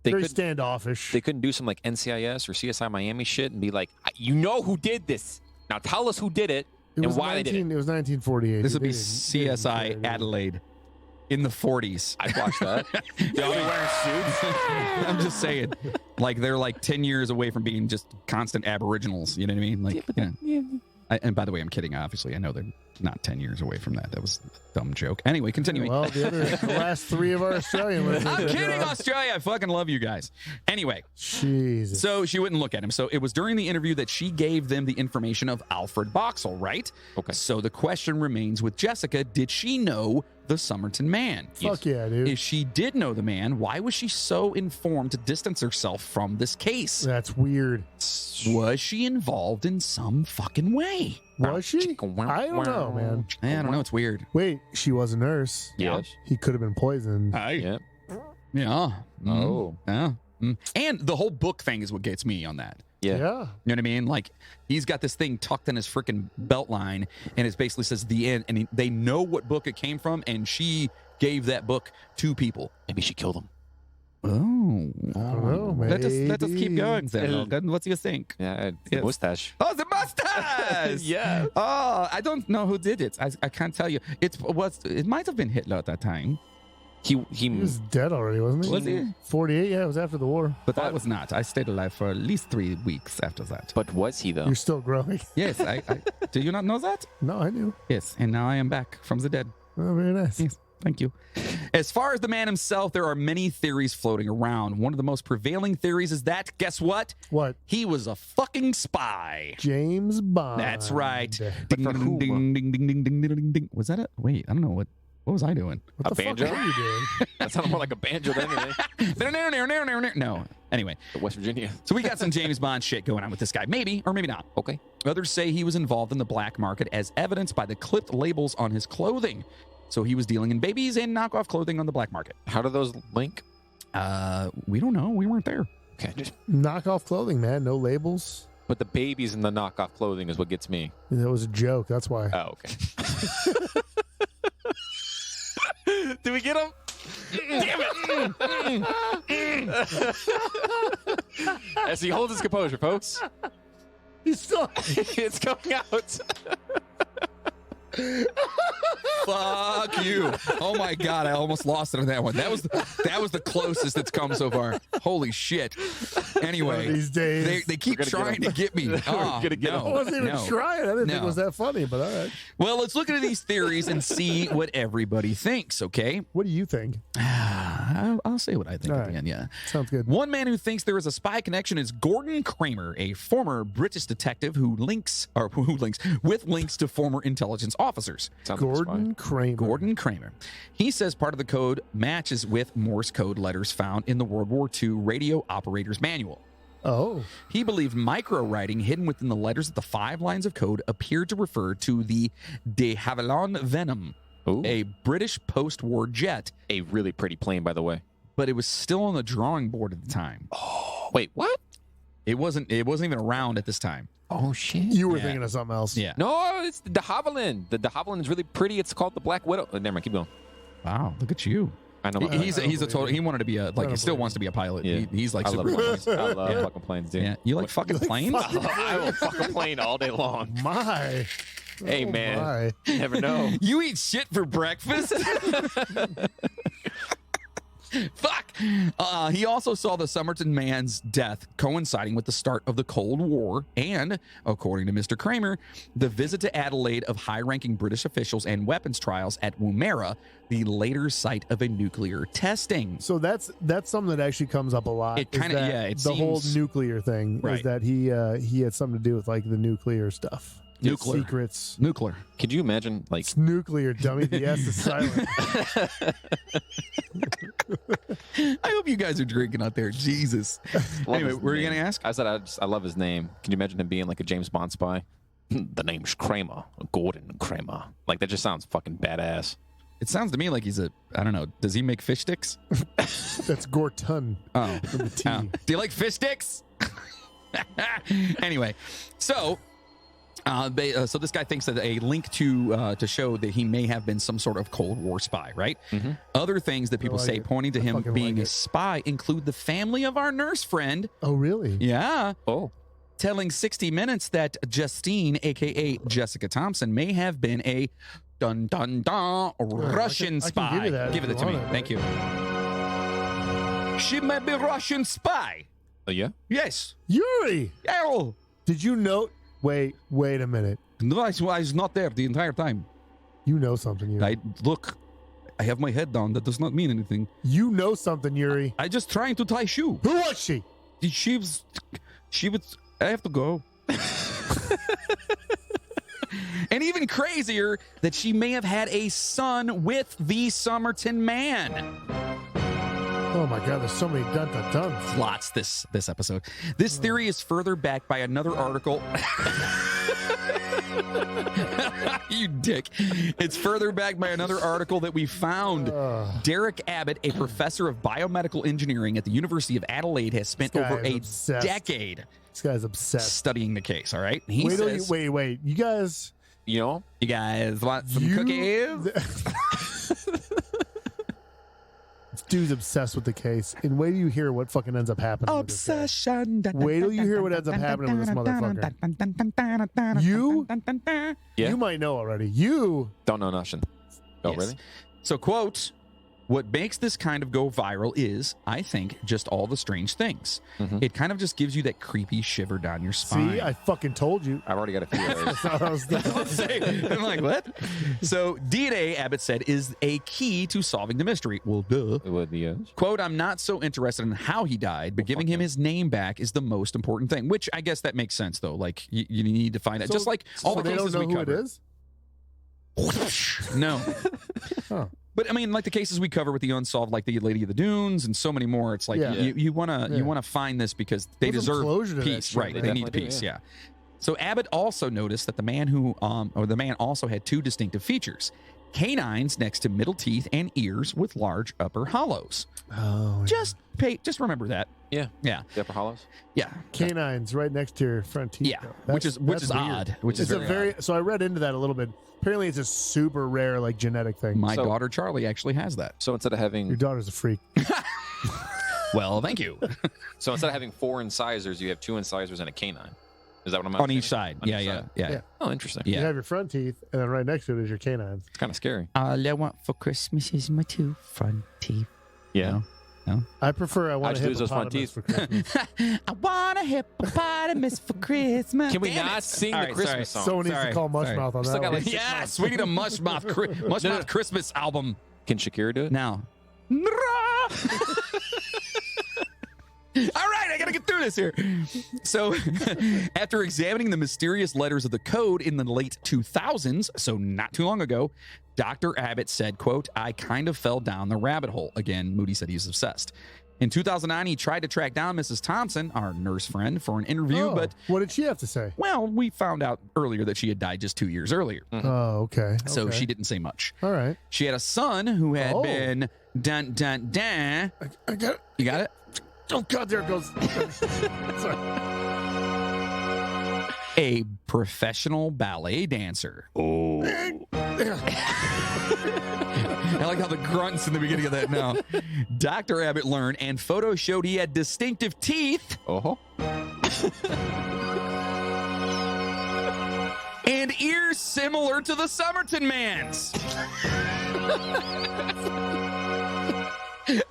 They very could standoffish. they couldn't do some like NCIS or CSI Miami shit and be like, you know who did this? Now tell us who did it It was and why they did it. It was 1948. This would They be didn't CSI care. Adelaide in the 40s. I'd watch that. They'll be wearing suits. I'm just saying, like they're like 10 years away from being just constant aboriginals. You know what I mean? Like, and by the way, I'm kidding. Obviously, I know they're not 10 years away from that. That was a dumb joke. Anyway, continuing. Well, the last 3 of our Australian listeners. I'm kidding, Australia. I fucking love you guys. Anyway, Jesus. so she wouldn't look at him. So it was during the interview that she gave them the information of Alfred Boxall, right? Okay. So the question remains with Jessica, did she know the Somerton Man? Fuck yeah, dude. If she did know the man, why was she so informed to distance herself from this case? That's weird. Was she involved in some fucking way? Was she? I don't know, man. I don't know. It's weird. Wait, she was a nurse. Yes. He could have been poisoned. Yeah. Yeah. Oh. Yeah. And the whole book thing is what gets me on that. Yeah. You know what I mean? Like, he's got this thing tucked in his freaking belt line, and it basically says the end, and they know what book it came from, and she gave that book to people. Maybe she killed him. Oh. I don't know, Let us keep maybe. going, then, Logan. What do you think? Yeah. Yes. Mustache. Oh, the mustache! Yeah. Oh, I don't know who did it. I can't tell you. It might have been Hitler at that time, He was dead already, wasn't he? Was he? 48, yeah, it was after the war. but I was not. I stayed alive for at least 3 weeks after that. But was he though? You're still growing. Yes, I do you not know that? No, I knew. Yes, and now I am back from the dead. Oh, very nice. Yes, thank you. As far as the man himself, there are many theories floating around. One of the most prevailing theories is that, guess what? What? He was a fucking spy. James Bond. That's right. But for whom? Ding, ding, ding, ding, ding, ding, ding. Was that it? Wait, I don't know what was I doing? What A the banjo? fuck are you doing? That sounded more like a banjo than anything. No. Anyway, West Virginia. so we got some James Bond shit going on with this guy. Maybe or maybe not. Okay. Others say he was involved in the black market as evidenced by the clipped labels on his clothing. So he was dealing in babies and knockoff clothing on the black market. How do those link? We don't know. We weren't there. Okay. Knockoff clothing, man. No labels. But the babies in the knockoff clothing is what gets me. That was a joke. That's why. Oh, okay. Did we get him? Damn it! As he holds his composure, folks, He's still. it's coming out. Fuck you. Oh my God. I almost lost it on that one. That was the closest it's come so far. Holy shit. Anyway, These days. they keep We're gonna trying to get me. Oh, gonna get no, him. I wasn't even no. trying. I didn't think it No. was that funny, but all right. Well, let's look into these theories and see what everybody thinks, okay? What do you think? I'll say what I think All at right. the end, yeah. Sounds good. One man who thinks there is a spy connection is Gordon Kramer, a former British detective who links with links to former intelligence officers. Sounds like a spy. Gordon Kramer. Gordon Kramer. He says part of the code matches with Morse code letters found in the World War II radio operator's manual. Oh. He believed micro writing hidden within the letters of the 5 lines of code appeared to refer to the de Havilland Venom, Ooh. a British post-war jet, A really pretty plane, by the way. but it was still on the drawing board at the time. Wait, what? It wasn't even around at this time. Oh, shit. You were Yeah. thinking of something else. Yeah. No, it's the de Havilland. The de Havilland is really pretty. It's called the Black Widow. Never mind, keep going. Wow, look at you. I know. He's a total. He wanted to be he still wants to be a pilot. Yeah. He's like I love super. planes. I love fucking planes, dude. Yeah, you like fucking planes? I will fucking plane all day long. My. Hey, Oh, man. my. You never know. You eat shit for breakfast? Fuck. He also saw the Somerton man's death coinciding with the start of the Cold War and, according to Mr. Kramer, the visit to Adelaide of high-ranking British officials and weapons trials at Woomera, the later site of a nuclear testing. So that's something that actually comes up a lot. It kinda- is that yeah, it the whole seems- nuclear thing Right. is that he had something to do with like the nuclear stuff. Nuclear. Secrets. Nuclear. Could you imagine, like, It's nuclear, dummy. The S is silent. I hope you guys are drinking out there. Jesus. Anyway, his were you name. going to ask? I said I love his name. Can you imagine him being like a James Bond spy? The name's Kramer, Gordon Kramer. Like, that just sounds fucking badass. It sounds to me like he's I don't know, does he make fish sticks? That's Gorton. Oh. With the T. Oh. Do you like fish sticks? Anyway, so so this guy thinks that a link to show that he may have been some sort of Cold War spy, right? Mm-hmm. Other things that people like say it. pointing to I him fucking being like a it. spy include the family of our nurse friend. Oh, really? Yeah. Oh. Telling 60 Minutes that Justine, aka Jessica Thompson, may have been a Russian I spy. can give you that Give if it you to me. want it. Thank you. She may be Russian spy. Oh, yeah? Yes. Yuri! Oh. Did you know? Wait a minute. No, I was not there the entire time. You know something, Yuri. I have my head down. That does not mean anything. You know something, Yuri. I just trying to tie shoe. Who was she? She was. I have to go. And even crazier that she may have had a son with the Somerton man. Oh my God, there's so many dun-dun-duns. Lots this episode. This theory is further backed by another article. You dick. It's further backed by another article that we found. Derek Abbott, a professor of biomedical engineering at the University of Adelaide, has spent This guy over is a obsessed. decade This guy's obsessed. studying the case, all right? He Wait, says, wait. You guys. You know? you guys want some cookies? This dude's obsessed with the case. And wait till you hear what fucking ends up happening. with this guy. Obsession. Wait till you hear what ends up happening with this motherfucker. You? Yeah. You might know already. You. Don't know nothing. Oh, Yes. really? So, quote, what makes this kind of go viral is, I think, just all the strange things. Mhm. It kind of just gives you that creepy shiver down your spine. See, I fucking told you. I've already got a few of those. That's what I was thinking. I'm like, what? So, DNA, Abbott said, is a key to solving the mystery. Well, duh. It would be, yes. Quote, I'm not so interested in how he died, but giving him his name back is the most important thing, which I guess that makes sense, though. Like, you need to find out. So- Just like all So the they cases don't know we who cover. it is? No. Huh. But I mean, like the cases we cover with the unsolved, like the Lady of the Dunes and so many more. It's like Yeah. you want to Yeah. find this because they Put some deserve closure to that peace, shit, right? man. They need Definitely do, peace, yeah. yeah. So Abbott also noticed that the man also had two distinctive features: canines next to middle teeth and ears with large upper hollows. Oh, Just remember that. Yeah. Yeah, The upper hollows? yeah, canines right next to your front teeth. yeah. though. Which is That's weird. odd. Which is It's very odd. So I read into that a little bit. Apparently, it's a super rare, like genetic thing. My So- daughter Charlie actually has that. So instead of Your having daughter's a freak. Well, thank you. 4 incisors, you have 2 incisors and a canine. Is that what I'm On understanding? each side. On Yeah, each yeah, side. yeah, Yeah. Oh, interesting. You yeah. have your front teeth, and then right next to it is your canines. It's kind of scary. All I want for Christmas is my two front teeth. Yeah. I prefer. I want How'd a you lose those front hippopotamus for Christmas. I want a hippopotamus for Christmas. Can we Damn not it. sing All the right, Christmas sorry. song? Someone needs Sorry, to call sorry. Mushmouth on Still that got one. like- Yes, we need a Mushmouth Christmas album Can Shakira do it? now. All right, I gotta get through this here. So, after examining the mysterious letters of the code in the late 2000s, so not too long ago, Dr. Abbott said, quote, I kind of fell down the rabbit hole. Again, Moody said he's obsessed. In 2009, he tried to track down Mrs. Thompson, our nurse friend, for an interview, Oh, but, what did she have to say? well, we found out earlier that she had died just 2 years earlier. Oh, okay. So okay. she didn't say much. All right. She had a son who had Oh. been dun. I got it. You got it? Oh God, there it goes. Sorry. A professional ballet dancer. Oh. I like how the grunts in the beginning of that now. Dr. Abbott learned, and photos showed he had distinctive teeth and ears similar to the Somerton Man's.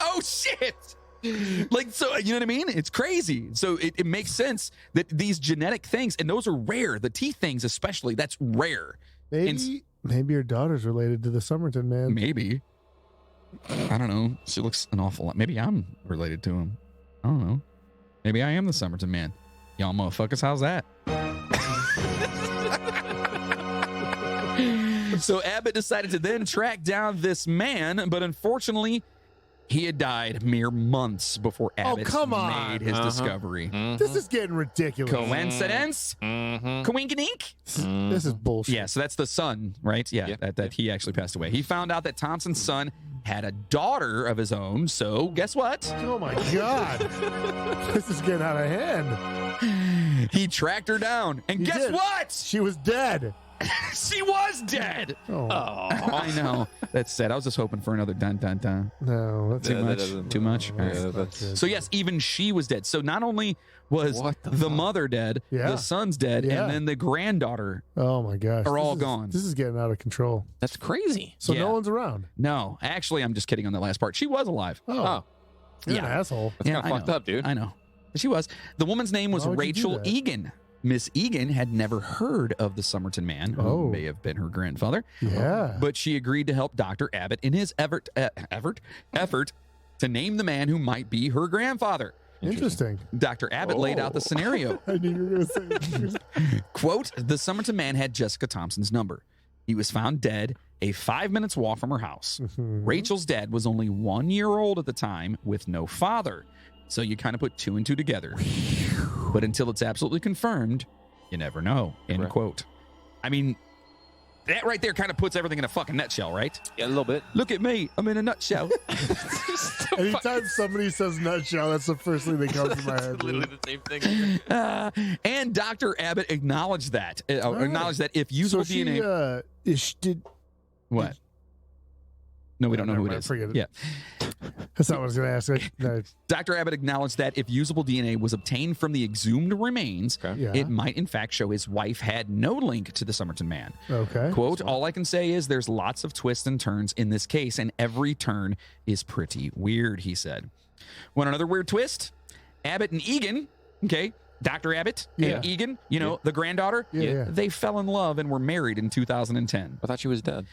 Oh, shit. Like, so, you know what I mean? It's crazy. So it makes sense that these genetic things, and those are rare. The teeth things especially, that's rare. Maybe your daughter's related to the Somerton Man. Maybe. I don't know. She looks an awful lot. Maybe I'm related to him. I don't know. Maybe I am the Somerton Man. Y'all motherfuckers, how's that? So Abbott decided to then track down this man, but unfortunately, he had died mere months before Abbott made his discovery. This is getting ridiculous. Coincidence? Coincidence? This is bullshit. Yeah, so that's the son, right? Yeah, that he actually passed away. He found out that Thompson's son had a daughter of his own, so guess what? Oh my God. This is getting out of hand. He tracked her down, and guess what? She was dead. She was dead. Oh. I know. That's sad. I was just hoping for another dun dun dun. No, that's Too much. Too much. All right. So yes, even she was dead. So not only was the mother dead, the son's dead, and then the granddaughter. Oh my gosh, are all gone. This is getting out of control. That's crazy. So no one's around. No, actually, I'm just kidding on that last part. She was alive. Oh. You're an asshole. That's kind of fucked up, dude. I know. She was. The woman's name was Rachel Egan. Miss Egan had never heard of the Somerton Man, who may have been her grandfather. Yeah. But she agreed to help Dr. Abbott in his effort to name the man who might be her grandfather. Interesting. Dr. Abbott laid out the scenario. I knew you were going to say that. Quote, the Somerton Man had Jessica Thompson's number. He was found dead a 5 minutes walk from her house. Rachel's dad was only 1 year old at the time with no father. So you kind of put two and two together. But until it's absolutely confirmed, you never know. End quote. I mean, that right there kind of puts everything in a fucking nutshell, right? Yeah, a little bit. Look at me. I'm in a nutshell. Anytime somebody says nutshell, that's the first thing that comes to my head. Literally the same thing. And Dr. Abbott acknowledged that. Acknowledged that if usable DNA... What? No, we don't know who it is. Forget it. Yeah. That's not what I was going to ask. No. Dr. Abbott acknowledged that if usable DNA was obtained from the exhumed remains, it might in fact show his wife had no link to the Somerton Man. Okay. Quote, all I can say is there's lots of twists and turns in this case, and every turn is pretty weird, he said. Want another weird twist? Abbott and Egan, okay, Dr. Abbott and Egan, you know, the granddaughter, they fell in love and were married in 2010. I thought she was dead.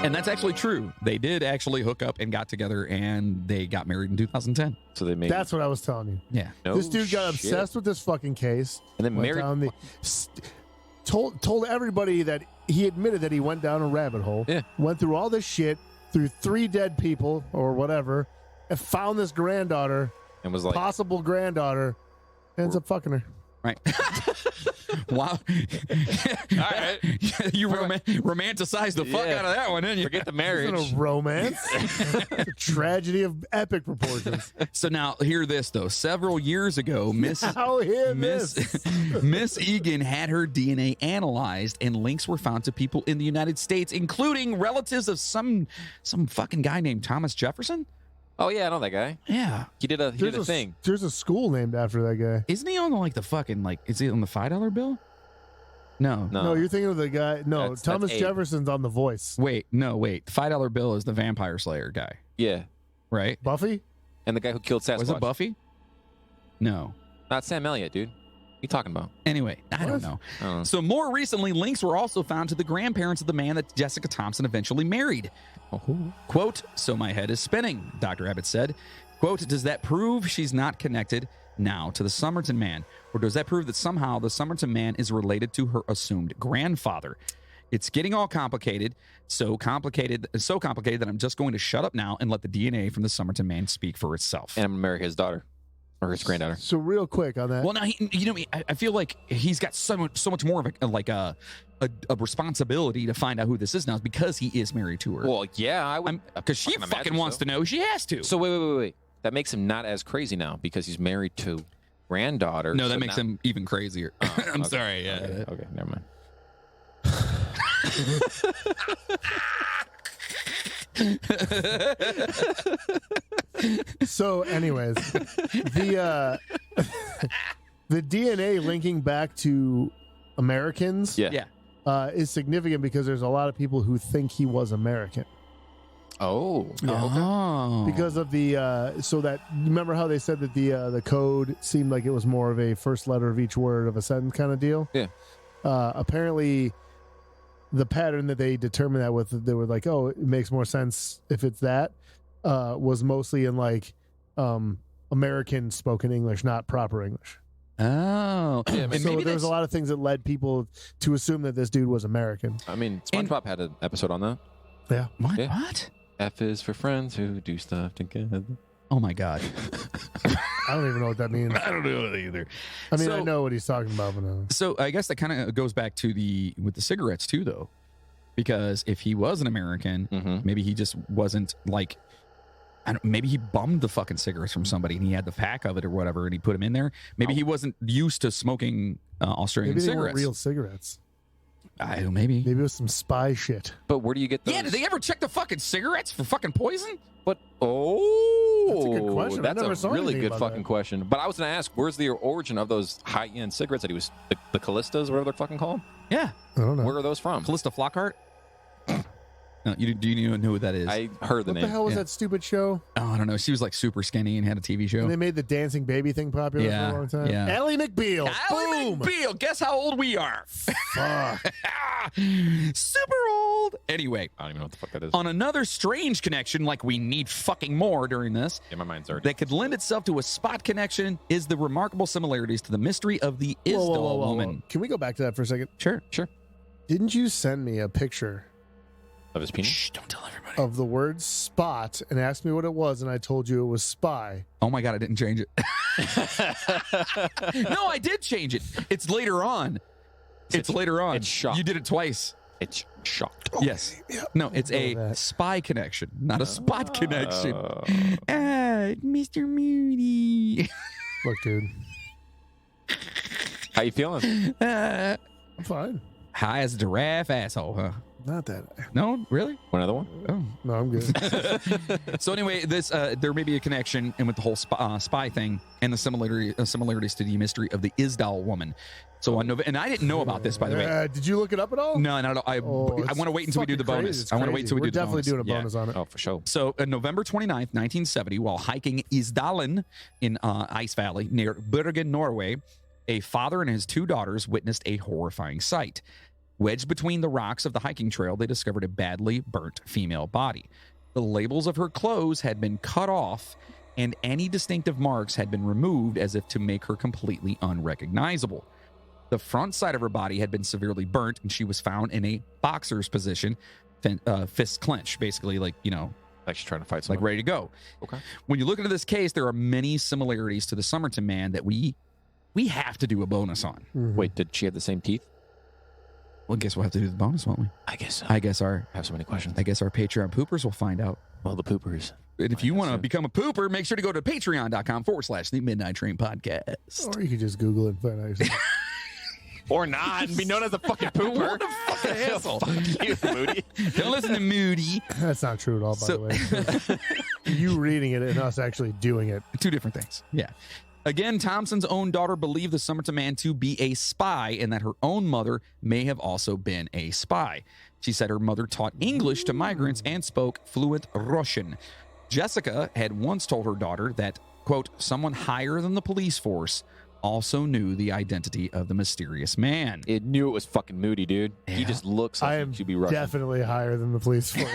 And that's actually true. They did actually hook up and got together, and they got married in 2010. So they made. That's what I was telling you. Yeah. No this dude got obsessed with this fucking case, and then married. Told everybody that he admitted that he went down a rabbit hole. Yeah. Went through all this shit, through 3 dead people or whatever, and found this granddaughter, and was like possible granddaughter, ends up fucking her. Right. Wow. All right. You romanticize the fuck out of that one, didn't you? Forget the marriage. It's not a romance. It's a tragedy of epic proportions. So now, hear this, though. Several years ago, Miss Egan had her DNA analyzed, and links were found to people in the United States, including relatives of some fucking guy named Thomas Jefferson. Oh yeah, I know that guy. Yeah, he did a thing. There's a school named after that guy. Isn't he on the fucking is he on the $5 bill? No, you're thinking of the guy. No, Thomas Jefferson's on The Voice. Wait. The $5 bill is the vampire slayer guy. Yeah, right. Buffy, and the guy who killed Sasquatch. Was it Buffy? No, not Sam Elliott, dude. What are you talking about? Anyway, I don't know. So more recently, links were also found to the grandparents of the man that Jessica Thompson eventually married. Quote, so my head is spinning, Dr. Abbott said. Quote, does that prove she's not connected now to the Somerton Man? Or does that prove that somehow the Somerton Man is related to her assumed grandfather? It's getting all complicated, so complicated that I'm just going to shut up now and let the DNA from the Somerton Man speak for itself. And I'm going to marry his daughter. Or his granddaughter. So real quick on that. Well, now I feel like he's got so much more of a responsibility to find out who this is now because he is married to her. Well, yeah, I would, because she fucking wants to know. She has to. So wait. That makes him not as crazy now because he's married to granddaughter. No, that makes him even crazier. I'm sorry. Yeah. Okay, never mind. So, anyways, the the DNA linking back to Americans Yeah. is significant because there's a lot of people who think he was American. Oh. Oh. Because of the so that, remember how they said that the code seemed like it was more of a first letter of each word of a sentence kind of deal? Yeah. Apparently the pattern that they determined that with, they were like, oh, it makes more sense if it's that, was mostly in like American spoken English, not proper English. Oh. Yeah, And So maybe there's that's- a lot of things that led people to assume that this dude was American. I mean, SpongeBob had an episode on that. Yeah. What? Yeah. What? F is for friends who do stuff together. Oh my God. I don't even know what that means. I don't know either. I mean, So- I know what he's talking about, but no. So I guess that kind of goes back to with the cigarettes too, though, because if he was an American, Mm-hmm. maybe he just wasn't like, maybe he bummed the fucking cigarettes from somebody and he had the pack of it or whatever, and he put them in there. Maybe he wasn't used to smoking Australian Maybe they cigarettes. weren't real cigarettes. I don't. Maybe. Maybe it was some spy shit. But where do you get those? Yeah. Did they ever check the fucking cigarettes for fucking poison? But oh, That's a good question. I That's never a saw really anything good about fucking that. question. But I was going to ask, where's the origin of those high-end cigarettes that he was the Callistas, whatever they're fucking called? Yeah. I don't know. Where are those from? Callista Flockhart. No, do you even know who that is? I heard the What name. the hell was Yeah. that stupid show? Oh, I don't know. She was like super skinny and had a TV show. And they made the dancing baby thing popular Yeah, for a long time. yeah. Ally McBeal. Ally Boom. McBeal. Guess how old we are? Fuck. Super old. Anyway, I don't even know what the fuck that is. on another strange connection, like we need fucking more during this, Yeah, my mind's already. that could lend itself to a spot connection is the remarkable similarities to the mystery of the Isdal woman. Can we go back to that for a second? Sure. Didn't you send me a picture Of his penis? Shh, don't tell everybody. of the word spot and asked me what it was, and I told you it was spy? Oh my God, I didn't change it. No, I did change it. It's later on. It's later on. it's shocked. You did it twice. It's shocked. Yes. Yeah. No, it's know a that. spy connection, not a spot connection. Oh. Mr. Moody. Look, dude, How you feeling? I'm fine. High as a giraffe asshole, huh? Not that. No, really? Want another one? Oh. No, I'm good. So anyway, this there may be a connection and with the whole spy thing and the similarities to the mystery of the Isdal woman. So on November, and I didn't know about this, by the way. Did you look it up at all? No, not at all. I it's want to wait until we do the fucking bonus. crazy. It's I want to wait crazy. until we We're do the definitely bonus. doing a Yeah. bonus on it. Oh, for sure. So on November 29th, 1970, while hiking Isdalen in Ice Valley near Bergen, Norway, a father and his two daughters witnessed a horrifying sight. Wedged between the rocks of the hiking trail, they discovered a badly burnt female body. The labels of her clothes had been cut off, and any distinctive marks had been removed as if to make her completely unrecognizable. The front side of her body had been severely burnt, and she was found in a boxer's position, fist clenched, basically, like, you know, Like she's trying to fight like someone. ready to go. Okay. When you look into this case, there are many similarities to the Somerton Man that we have to do a bonus on. Mhm. Wait, did she have the same teeth? Well, I guess we'll have to do the bonus, won't we? I guess so. I guess our have so many questions. Patreon poopers will find out. Well, the poopers. And if you I want to guess so. become a pooper, make sure to go to patreon.com/the Midnight Train Podcast. Or you could just Google it and find out yourself. Or not, and be known as a fucking pooper. What a fucking asshole. Fuck you, Moody. Don't listen to Moody. That's not true at all, by So- the way. You reading it and us actually doing it. Two different things. Yeah. Again, Thompson's own daughter believed the Somerton Man to be a spy and that her own mother may have also been a spy. She said her mother taught English to migrants and spoke fluent Russian. Jessica had once told her daughter that, quote, someone higher than the police force also knew the identity of the mysterious man. It knew it was fucking Moody, dude. He Yeah. just looks like I he am should be Russian. definitely higher than the police force.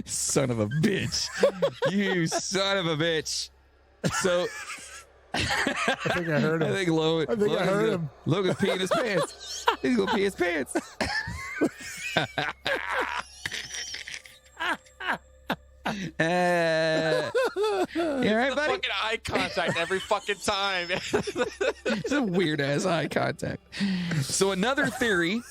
Son of a bitch. You son of a bitch. So I think I heard I him. think Logan, I think I heard him. Logan's peeing his pants. He's gonna pee his pants. You all right, buddy? Fucking eye contact every fucking time. It's a weird ass eye contact. So another theory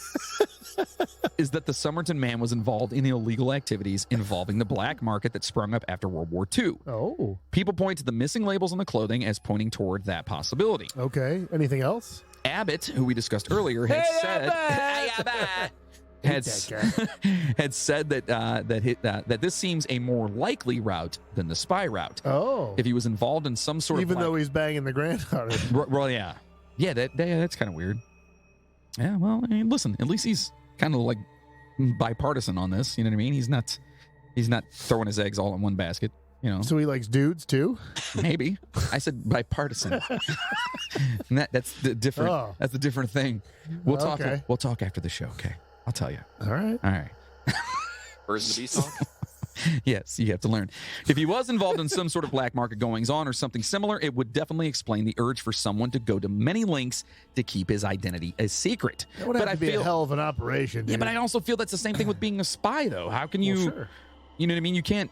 is that the Somerton Man was involved in illegal activities involving the black market that sprung up after World War II. Oh, People point to the missing labels on the clothing as pointing toward that possibility. okay. Anything else? Abbott, who we discussed earlier, had said, had said that this seems a more likely route than the spy route. Oh. If he was involved in some sort Even of though he's banging the granddaughter. well, yeah. Yeah, that's kind of weird. Yeah, well, I mean, listen, at least he's kind of like bipartisan on this. You know what I mean? He's not throwing his eggs all in one basket. You know, So he likes dudes too? maybe I said bipartisan. And that's the different. Oh. That's the different thing. We'll talk. Okay. We'll talk after the show. Okay, I'll tell you. All right. All right. Birds and the Bees talk? Yes, you have to learn. If he was involved in some sort of black market goings on or something similar, it would definitely explain the urge for someone to go to many lengths to keep his identity a secret. That would have to be a hell of an operation, dude. Yeah, but I also feel that's the same thing with being a spy, though. How can you? Well, sure. You know what I mean? You can't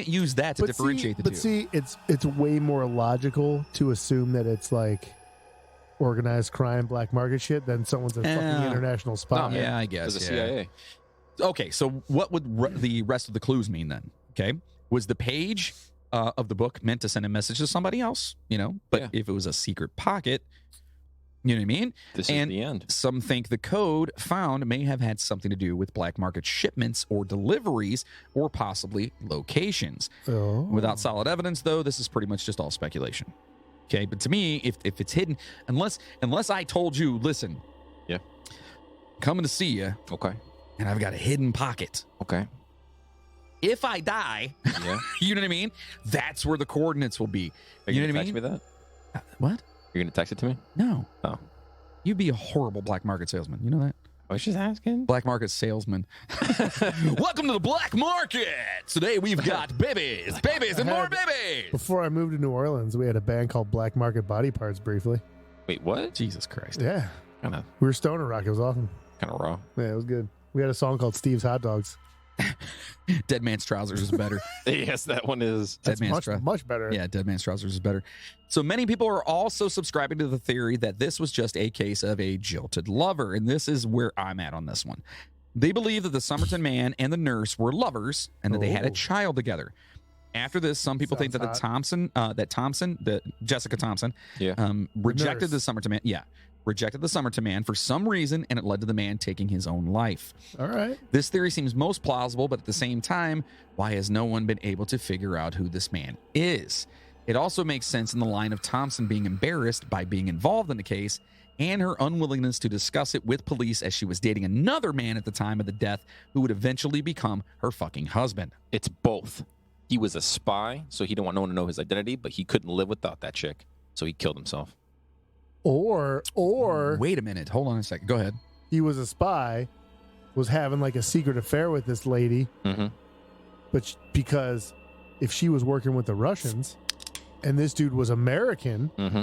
use that to differentiate the two. But see, it's way more logical to assume that it's like organized crime, black market shit than someone's a fucking international spy. No, yeah, I guess. As a CIA. Okay, so what would the rest of the clues mean then? Okay, was the page of the book meant to send a message to somebody else? You know, but if it was a secret pocket, you know what I mean? This is the end. Some think the code found may have had something to do with black market shipments or deliveries or possibly locations. Oh. Without solid evidence, though, this is pretty much just all speculation. Okay, but to me, if it's hidden, unless I told you, listen, coming to see you, Okay. and I've got a hidden pocket. Okay. If I die, Yeah. you know what I mean? That's where the coordinates will be. Are You you know going what to I mean? text me that? What? You're going to text it to me? No. Oh. You'd be a horrible black market salesman. You know that? I was just asking. Black market salesman. Welcome to the black market. Today we've got babies, and more babies. Before I moved to New Orleans, we had a band called Black Market Body Parts briefly. Wait, what? Jesus Christ. Yeah. Kind of We were stoner rock. It was awesome. raw. Yeah, it was good. We had a song called Steve's Hot Dogs. Dead Man's Trousers is better. Yes, that one is. Dead Man's much better. Yeah, Dead Man's Trousers is better. So many people are also subscribing to the theory that this was just a case of a jilted lover, and this is where I'm at on this one. They believe that the Somerton man and the nurse were lovers and that they had a child together. After this, some people think that Jessica Thompson, rejected the Somerton man. Yeah, rejected the Somerton man for some reason, and it led to the man taking his own life. All right. This theory seems most plausible, but at the same time, why has no one been able to figure out who this man is? It also makes sense in the line of Thompson being embarrassed by being involved in the case and her unwillingness to discuss it with police as she was dating another man at the time of the death who would eventually become her fucking husband. It's both. He was a spy, so he didn't want no one to know his identity, but he couldn't live without that chick, so he killed himself. Or Wait a minute. Hold on a second. Go ahead. he was a spy, was having like a secret affair with this lady, Mm-hmm. but because if she was working with the Russians and this dude was American, Mm-hmm.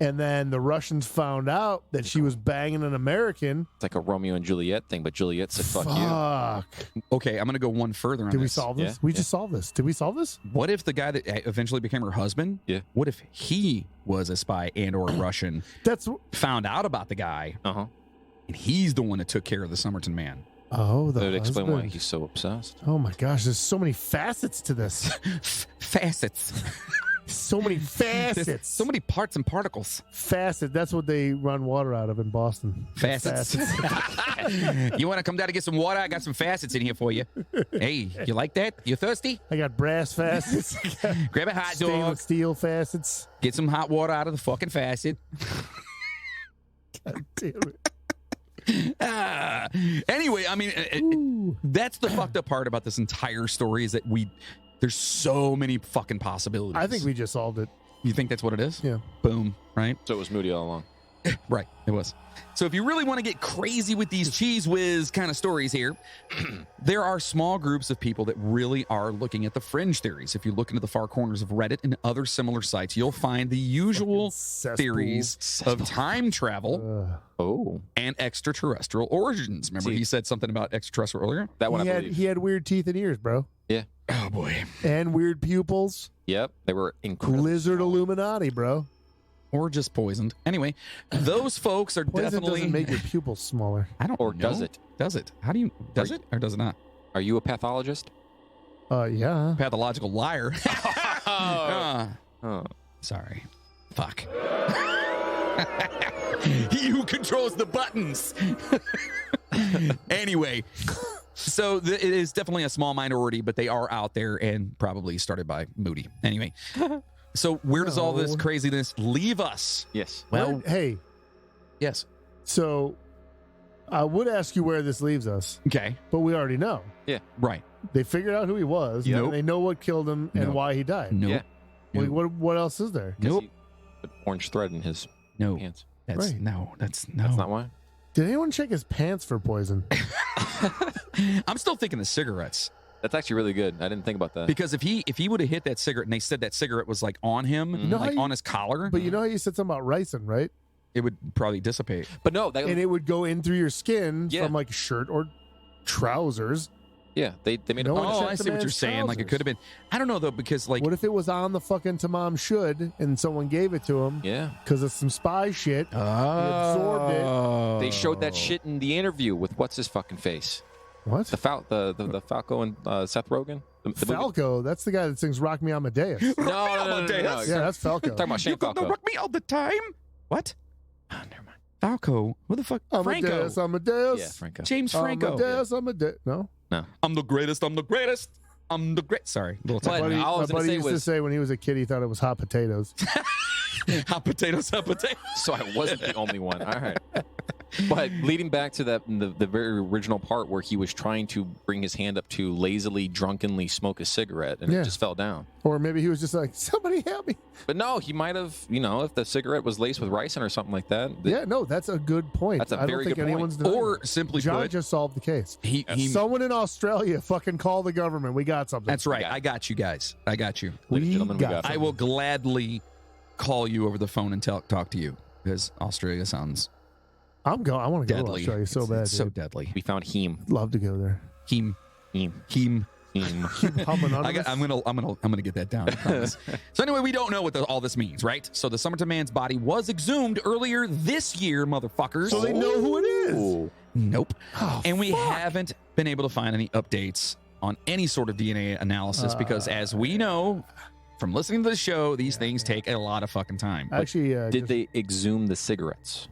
and then the Russians found out that she was banging an American. It's like a Romeo and Juliet thing, but Juliet said, fuck you. Fuck. Okay, I'm going to go one further on Did we this. solve this? Yeah, We yeah. just solved this. Did we solve this? What if the guy that eventually became her husband, what if he was a spy and or a Russian, That's found out about the guy, Uh-huh. and he's the one that took care of the Somerton man? the That would explain why husband. he's so obsessed. Oh my gosh, there's so many facets to this. Facets. So many There's facets. so many parts and particles. Facet. That's what they run water out of in Boston. Facets. You want to come down to get some water? I got some facets in here for you. Hey, you like that? You thirsty? I got brass facets. Grab a hot dog. Stainless steel facets. Get some hot water out of the fucking facet. God damn it. Anyway, I mean, that's the fucked up part about this entire story is that there's so many fucking possibilities. I think we just solved it. You think that's what it is? Yeah. Boom. Right? So it was Moody all along. Right. It was. So if you really want to get crazy with these cheese whiz kind of stories here, there are small groups of people that really are looking at the fringe theories. If you look into the far corners of Reddit and other similar sites, you'll find the usual theories of time travel and extraterrestrial origins. Remember he said something about extraterrestrial earlier? That one I believe. He had weird teeth and ears, bro. Yeah. Oh, boy. And weird pupils. Yep. They were incredible. Lizard Illuminati, bro. Or just poisoned. Anyway, those folks are Poison definitely... doesn't make your pupils smaller. I don't Or know. does it? Does it? How do you... Does it or does it not? Are you a pathologist? Yeah. Pathological liar. Oh. Sorry. Fuck. He who controls the buttons. Anyway, so it is definitely a small minority, but they are out there and probably started by Moody. Anyway, so where does all this craziness leave us? Yes. Well, Hey, yes. so I would ask you where this leaves us, Okay. but we already know. Right. They figured out who he was, Nope. and they know what killed him and Nope. why he died. Nope. Yeah. Like, what else is there? Nope. He put orange thread in his No. pants. That's Right. no. That's no. That's not why. Did anyone check his pants for poison? I'm still thinking the cigarettes. That's actually really good. I didn't think about that. Because if he would have hit that cigarette and they said that cigarette was like on him, You know how like you- on his collar, But you know how you said something about ricin, right? it would probably dissipate. But no, that, And it would go in through your skin Yeah. from like shirt or trousers. yeah, they made No a one bunch Oh, checked I the see what you're man's saying. Like it trousers. could have been. I don't know though, because like What if it was on the fucking Tamam Should and someone gave it to him Yeah. because of some spy shit? absorbed it. They showed that shit in the interview with what's his fucking face? What? The Falco and Seth Rogen? The movie- Falco, that's the guy that sings Rock Me Amadeus. No, no. Amadeus. Yeah, that's Falco. Talking about Shane You gonna Falco. rock me all the time? What? Oh, never mind. Falco? Who the fuck? Amadeus, Franco. Amadeus. Yeah, Franco. James Franco. Amadeus, Amadeus. No. I'm the greatest. I'm the greatest. I'm the great. Sorry, little But- time. all I was My gonna buddy say used to was- say when he was a kid, he thought it was hot potatoes. Hot potatoes. Hot potatoes. So I wasn't the only one. All right. But leading back to that, the very original part where he was trying to bring his hand up to lazily, drunkenly smoke a cigarette, and Yeah. it just fell down. Or maybe he was just like, somebody help me. But no, he might have, if the cigarette was laced with ricin or something like that. Yeah, no, that's a good point. That's a I don't very think good point. anyone's denying Or it. simply John put, just solved the case. he. Someone in Australia fucking call the government. We got something. That's right. got it. I got you guys. I got you. Ladies and We gentlemen, we got got I will gladly call you over the phone and talk to you because Australia sounds I'm going. I want to go to deadly. Australia so It's- bad. it's so dude. deadly. We found heme. Love to go there. Heem. Heme. Heem. Heme. Hominodonous. I'm gonna get that down. I promise. So anyway, we don't know what all this means, right? So the Somerton man's body was exhumed earlier this year, motherfuckers. So they know who it is. Ooh. Nope. Oh, And we fuck. haven't been able to find any updates on any sort of DNA analysis because, as we know from listening to the show, these things take a lot of fucking time. But Actually, Did they exhume the cigarettes?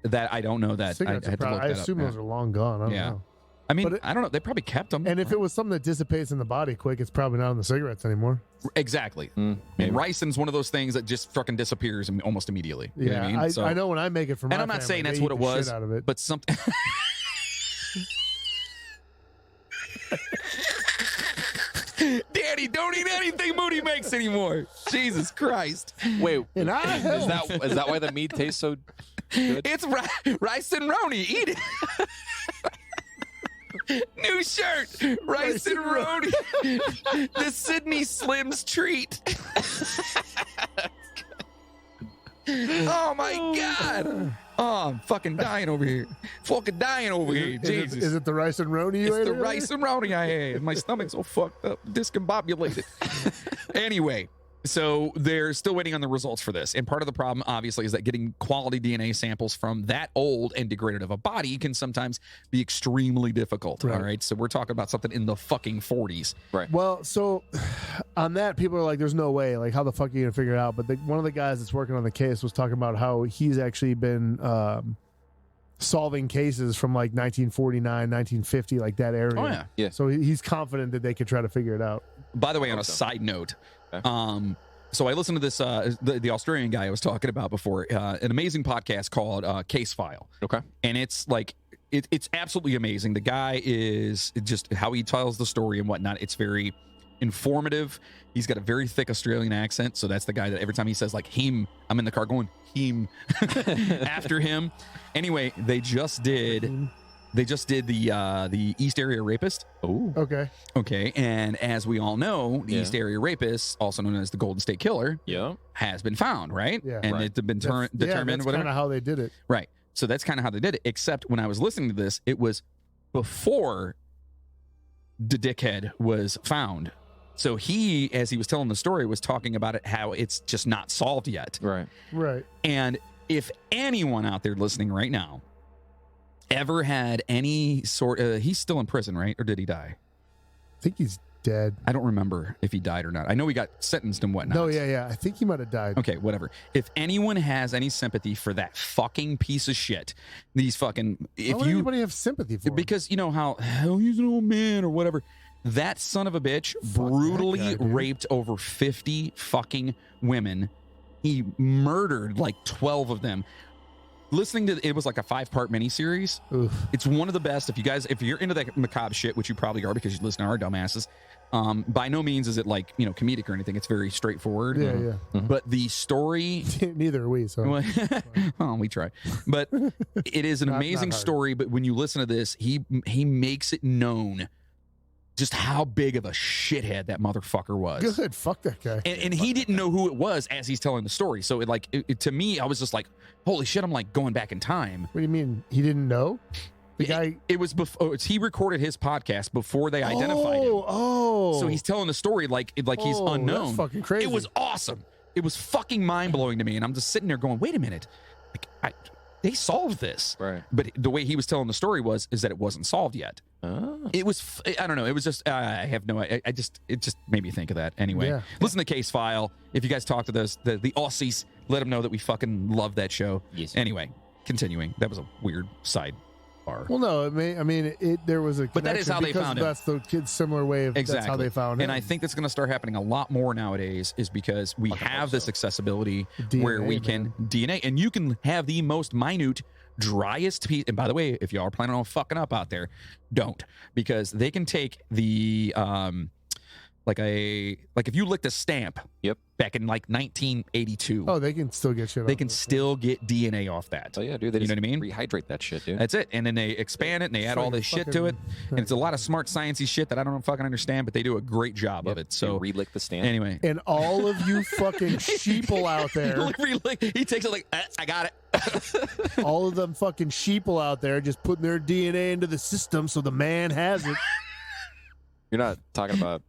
that I don't know that. I cigarettes are had to probably, look I that assume up. those are long gone. I don't Yeah. know. I mean, but it- I don't know. They probably kept them. And if it was something that dissipates in the body quick, it's probably not in the cigarettes anymore. Exactly. Mm, And ricin's one of those things that just fucking disappears almost immediately. You know Yeah, what I mean? So- I know when I make it for my And I'm not family, saying they that's eat what it the was, shit out of it. but something. Daddy, don't eat anything Moody makes anymore. Jesus Christ. Wait, And I is that why the meat tastes so good? It's rice and roni. Eat it. New shirt. Rice and roni. The Sydney Slims treat. Oh my God. Oh, I'm fucking dying over here. Fucking dying over here. Jesus. Is it the rice and roni you It's ate the earlier? rice and roni I had. My stomach's all fucked up, discombobulated. Anyway, so they're still waiting on the results for this. And part of the problem, obviously, is that getting quality DNA samples from that old and degraded of a body can sometimes be extremely difficult. Right. All right. So we're talking about something in the fucking 40s. Right. Well, so on that, people are like, "There's no way. Like, how the fuck are you gonna figure it out?" But one of the guys that's working on the case was talking about how he's actually been solving cases from like 1949, 1950, like that area. Oh, yeah. Yeah. So he's confident that they could try to figure it out. By the way, on a so. side note, Okay. so I listened to this, the Australian guy I was talking about before, an amazing podcast called Case File. Okay. And it's like, it's absolutely amazing. The guy is just how he tells the story and whatnot. It's very informative. He's got a very thick Australian accent. So that's the guy that every time he says like him, I'm in the car going him after him. Anyway, they just did the East Area Rapist. Oh. Okay. Okay. And as we all know, the Yeah. East Area Rapist, also known as the Golden State Killer, Yeah. has been found, right? Yeah. And Right. it's been That's determined, whatever. kind of how they did it. Right. So that's kind of how they did it. Except when I was listening to this, it was before the dickhead was found. So he, as he was telling the story, was talking about it, how it's just not solved yet. Right. Right. And if anyone out there listening right now ever had any sort of, he's still in prison, right? Or did he die? I think he's dead. I don't remember if he died or not. I know he got sentenced and whatnot. No, yeah. I think he might have died. Okay, whatever. If anyone has any sympathy for that fucking piece of shit, these fucking... Why would anybody have sympathy for him? Because you know how, hell, he's an old man or whatever. That son of a bitch brutally that guy, dude. raped over 50 fucking women. He murdered like 12 of them. Listening to it was like a 5-part miniseries. Oof. It's one of the best. If you're into that macabre shit, which you probably are because you listen to our dumbasses, by no means is it like, comedic or anything. It's very straightforward. Yeah. But the story, Neither are we. So well, we try. But it is an Not amazing hard. story. But when you listen to this, he makes it known just how big of a shithead that motherfucker was. good. Fuck that guy. And he didn't know who it was as he's telling the story. So to me, I was just like, holy shit, I'm like going back in time. What do you mean? He didn't know? The guy. It was before he recorded his podcast before they identified him. Oh. So he's telling the story like he's unknown. That's fucking crazy. It was awesome. It was fucking mind blowing to me. And I'm just sitting there going, wait a minute. They solved this. Right. But the way he was telling the story is that it wasn't solved yet. Oh. It was, I don't know. It was just, I have no, it just made me think of that. Anyway, Yeah. listen to Case File. If you guys talk to the Aussies, let them know that we fucking love that show. Yes. Anyway, continuing. That was a weird sidebar. Well, no. There was a. But that is connection how they because found him. That's the kid's similar way of. Exactly. That's how they found him. And I think that's going to start happening a lot more nowadays is because we have this accessibility DNA, where we can DNA, and you can have the most minute, driest piece. And by the way, if y'all are planning on fucking up out there, don't, because they can take the like if you licked a stamp. Yep. Back in like 1982. Oh, they can still get shit. They off can of it. still get DNA off that. Oh yeah, dude. They You know just what I mean? Rehydrate that shit, dude. That's it. And then they expand it and they add all like this shit to it. And it's a lot of smart sciencey shit that I don't fucking understand, but they do a great job of it. So relick the stamp. anyway. And all of you fucking sheeple out there, He takes it like, I got it. all of them fucking sheeple out there, just putting their DNA into the system so the man has it. You're not talking about.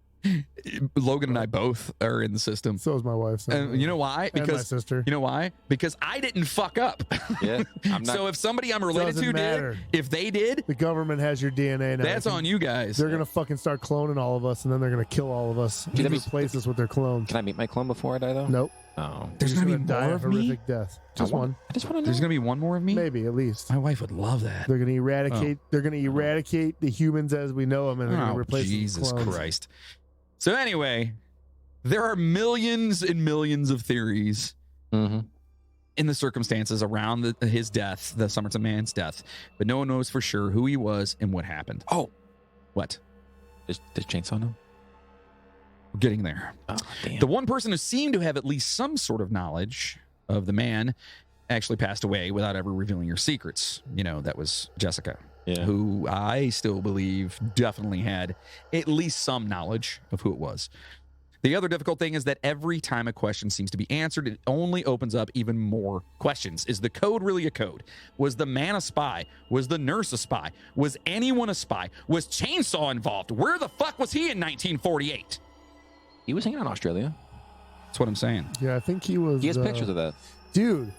Logan and I both are in the system. So is my wife. So And you know why? and my Because sister. you know why? Because I didn't fuck up. Yeah. I'm not. So if somebody I'm related Doesn't to matter. did, if they did, The government has your DNA now. that's on you guys. They're gonna fucking start cloning all of us, and then they're gonna kill all of us. Dude, And that'd be- replace us with their clones. Can I meet my clone before I die though? Nope. Oh. There's You're gonna just be die more a of me. horrific death. Just one. I just want to know. There's gonna be one more of me. Maybe at least. My wife would love that. They're gonna eradicate. They're gonna eradicate the humans as we know them, and they're gonna Oh, replace them with Jesus clones. Christ. So anyway, there are millions and millions of theories Mm-hmm. in the circumstances around his death, the Somerton man's death, but no one knows for sure who he was and what happened. Oh, What? does Chainsaw know? We're getting there. Oh, damn. The one person who seemed to have at least some sort of knowledge of the man actually passed away without ever revealing her secrets. That was Jessica, Yeah. who I still believe definitely had at least some knowledge of who it was. The other difficult thing is that every time a question seems to be answered, it only opens up even more questions. Is the code really a code? Was the man a spy? Was the nurse a spy? Was anyone a spy? Was Chainsaw involved? Where the fuck was he in 1948? He was hanging out in Australia. That's what I'm saying. Yeah, I think he was. He has pictures of that. Dude,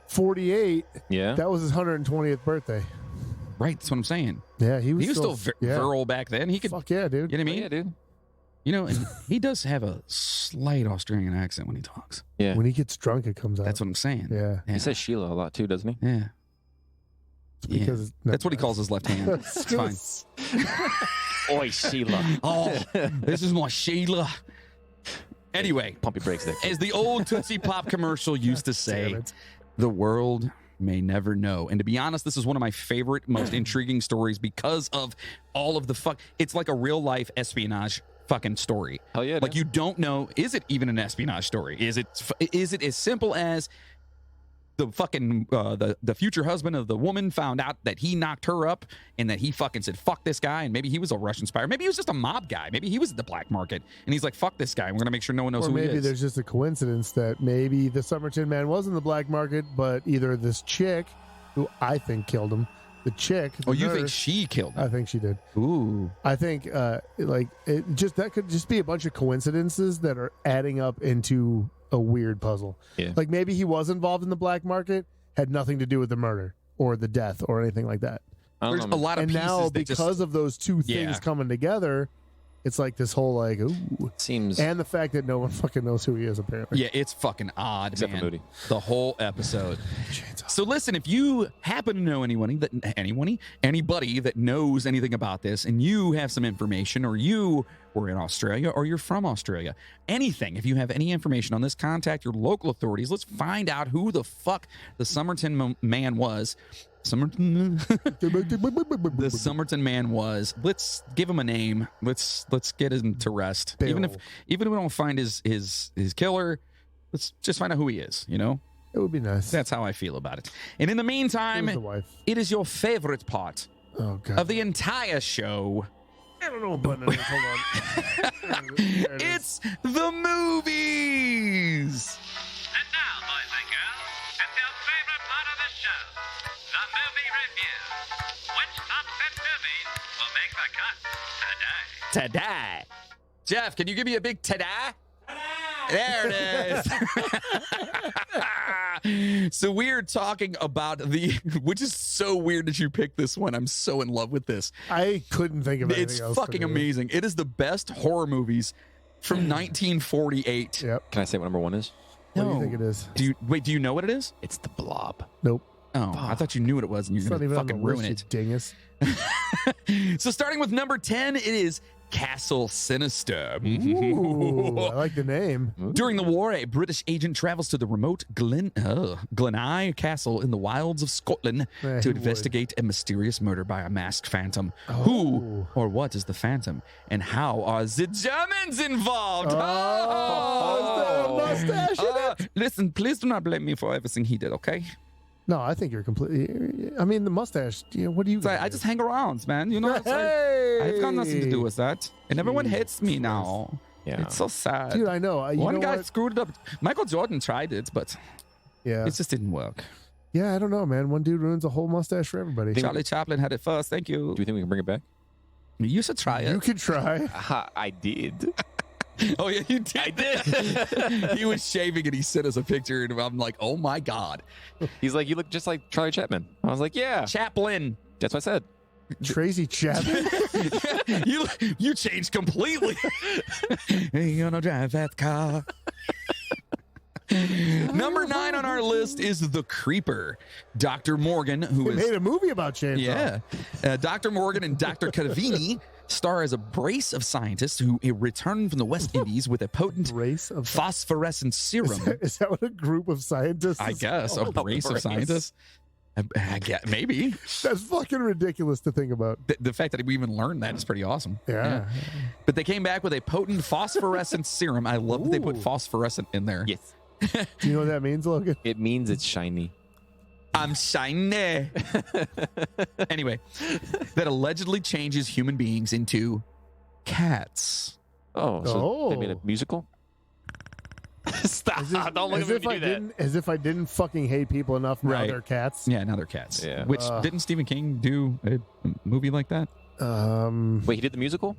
48. Yeah. That was his 120th birthday. Right, that's what I'm saying. Yeah, he was. He was still virile back then. He could, Fuck yeah, dude. you know what I Oh, mean? yeah, dude. And he does have a slight Australian accent when he talks. Yeah. When he gets drunk, it comes out. That's what I'm saying. Yeah. He says Sheila a lot too, doesn't he? Yeah. It's because That's what he calls his left hand. It's fine. Oi, Sheila. Oh, this is my Sheila. Anyway, Pump your brakes there. as the old Tootsie Pop commercial used to say, Damn it. the world may never know. And to be honest, this is one of my favorite, most intriguing stories because of all of the fuck. It's like a real life espionage fucking story. Hell yeah. Like dude. you don't know, is it even an espionage story? Is it as simple as the fucking the future husband of the woman found out that he knocked her up and that he fucking said fuck this guy, and maybe he was a Russian spy, or maybe he was just a mob guy, maybe he was at the black market and he's like fuck this guy, we're gonna make sure no one knows Or who he maybe is. there's just a coincidence that maybe the Somerton man was in the black market, but either this chick, who I think killed him, the chick. the Oh, you think nurse- she killed him? I think she did. Ooh. I think that could just be a bunch of coincidences that are adding up into a weird puzzle. Yeah. Like maybe he was involved in the black market, had nothing to do with the murder or the death or anything like that. I don't There's know, a man. lot of And pieces now that because just, of those two things Yeah. coming together, It's like this whole like, ooh. Seems And the fact that no one fucking knows who he is, apparently. Yeah, it's fucking odd, except man. for Moody. The whole episode. So listen, if you happen to know anybody that knows anything about this, and you have some information, or you were in Australia, or you're from Australia, anything, if you have any information on this, contact your local authorities. Let's find out who the fuck the Somerton Man was. The Somerton Man was. Let's give him a name. Let's get him to rest. Bill. Even if we don't find his killer, let's just find out who he is. You know, It would be nice. that's how I feel about it. And in the meantime, Who's the wife? it is your favorite part Oh god. of the entire show. I don't know what button it is. Hold on. There it is. It's the movies. And now, boys and girls, it's your favorite part of the show, the movie review. Which top 10 movies will make the cut today? Today. Jeff, can you give me a big ta-da? There it is. So we're talking about which is so weird that you picked this one. I'm so in love with this. I couldn't think of anything It's else. to fucking do. amazing. It is the best horror movies from 1948. Yep. Can I say what number 1 is? What do you think it is? Do you know what it is? It's the Blob. Nope. Oh, I thought you knew what it was and It's you're not going even to on the fucking ruin list, it. you dingus. So starting with number 10, it is Castle Sinister. Ooh, I like the name. During the war, a British agent travels to the remote Gleneye Castle in the wilds of Scotland Yeah, to he would. investigate a mysterious murder by a masked phantom. Oh. Who or what is the phantom? And how are the Germans involved? Oh, is there a mustache in it? Listen, please do not blame me for everything he did, okay? No, I think you're completely. I mean, the mustache. What do you? So I just hang around, man. You know, it's like, I've got nothing to do with that. And everyone hates me now. Yeah. It's so sad. Dude, I know. You One know guy what? screwed it up. Michael Jordan tried it, but Yeah. it just didn't work. Yeah, I don't know, man. One dude ruins a whole mustache for everybody. Charlie Chaplin had it first. Thank you. Do you think we can bring it back? You should try it. You could try. I did. Oh, yeah, you did. I did. He was shaving and he sent us a picture, and I'm like, oh my God. He's like, you look just like Charlie Chapman. I was like, yeah. Chaplin. That's what I said. Tracy Chapman. you changed completely. Ain't gonna drive that car. Number 9 on our list is The Creeper. Dr. Morgan, who They is made a movie about chainsaw. Yeah. Dr. Morgan and Dr. Cavini star as a brace of scientists who returned from the West Indies with a potent Race of. phosphorescent serum. Is that what a group of scientists? I is guess. A called? brace of brace. scientists. I guess, maybe. That's fucking ridiculous to think about. The fact that we even learned that is pretty awesome. Yeah. But they came back with a potent phosphorescent serum. I love that they put Ooh. phosphorescent in there. Yes. Do you know what that means, Logan? It means it's shiny. I'm shiny. Anyway, that allegedly changes human beings into cats. Oh, so they made a Oh. musical? Stop. Don't look at As me if when I you do that. didn't. As if I didn't fucking hate people enough. Now Right. they're cats. Yeah, now they're cats. Yeah. Which didn't Stephen King do a movie like that? Wait, he did the musical?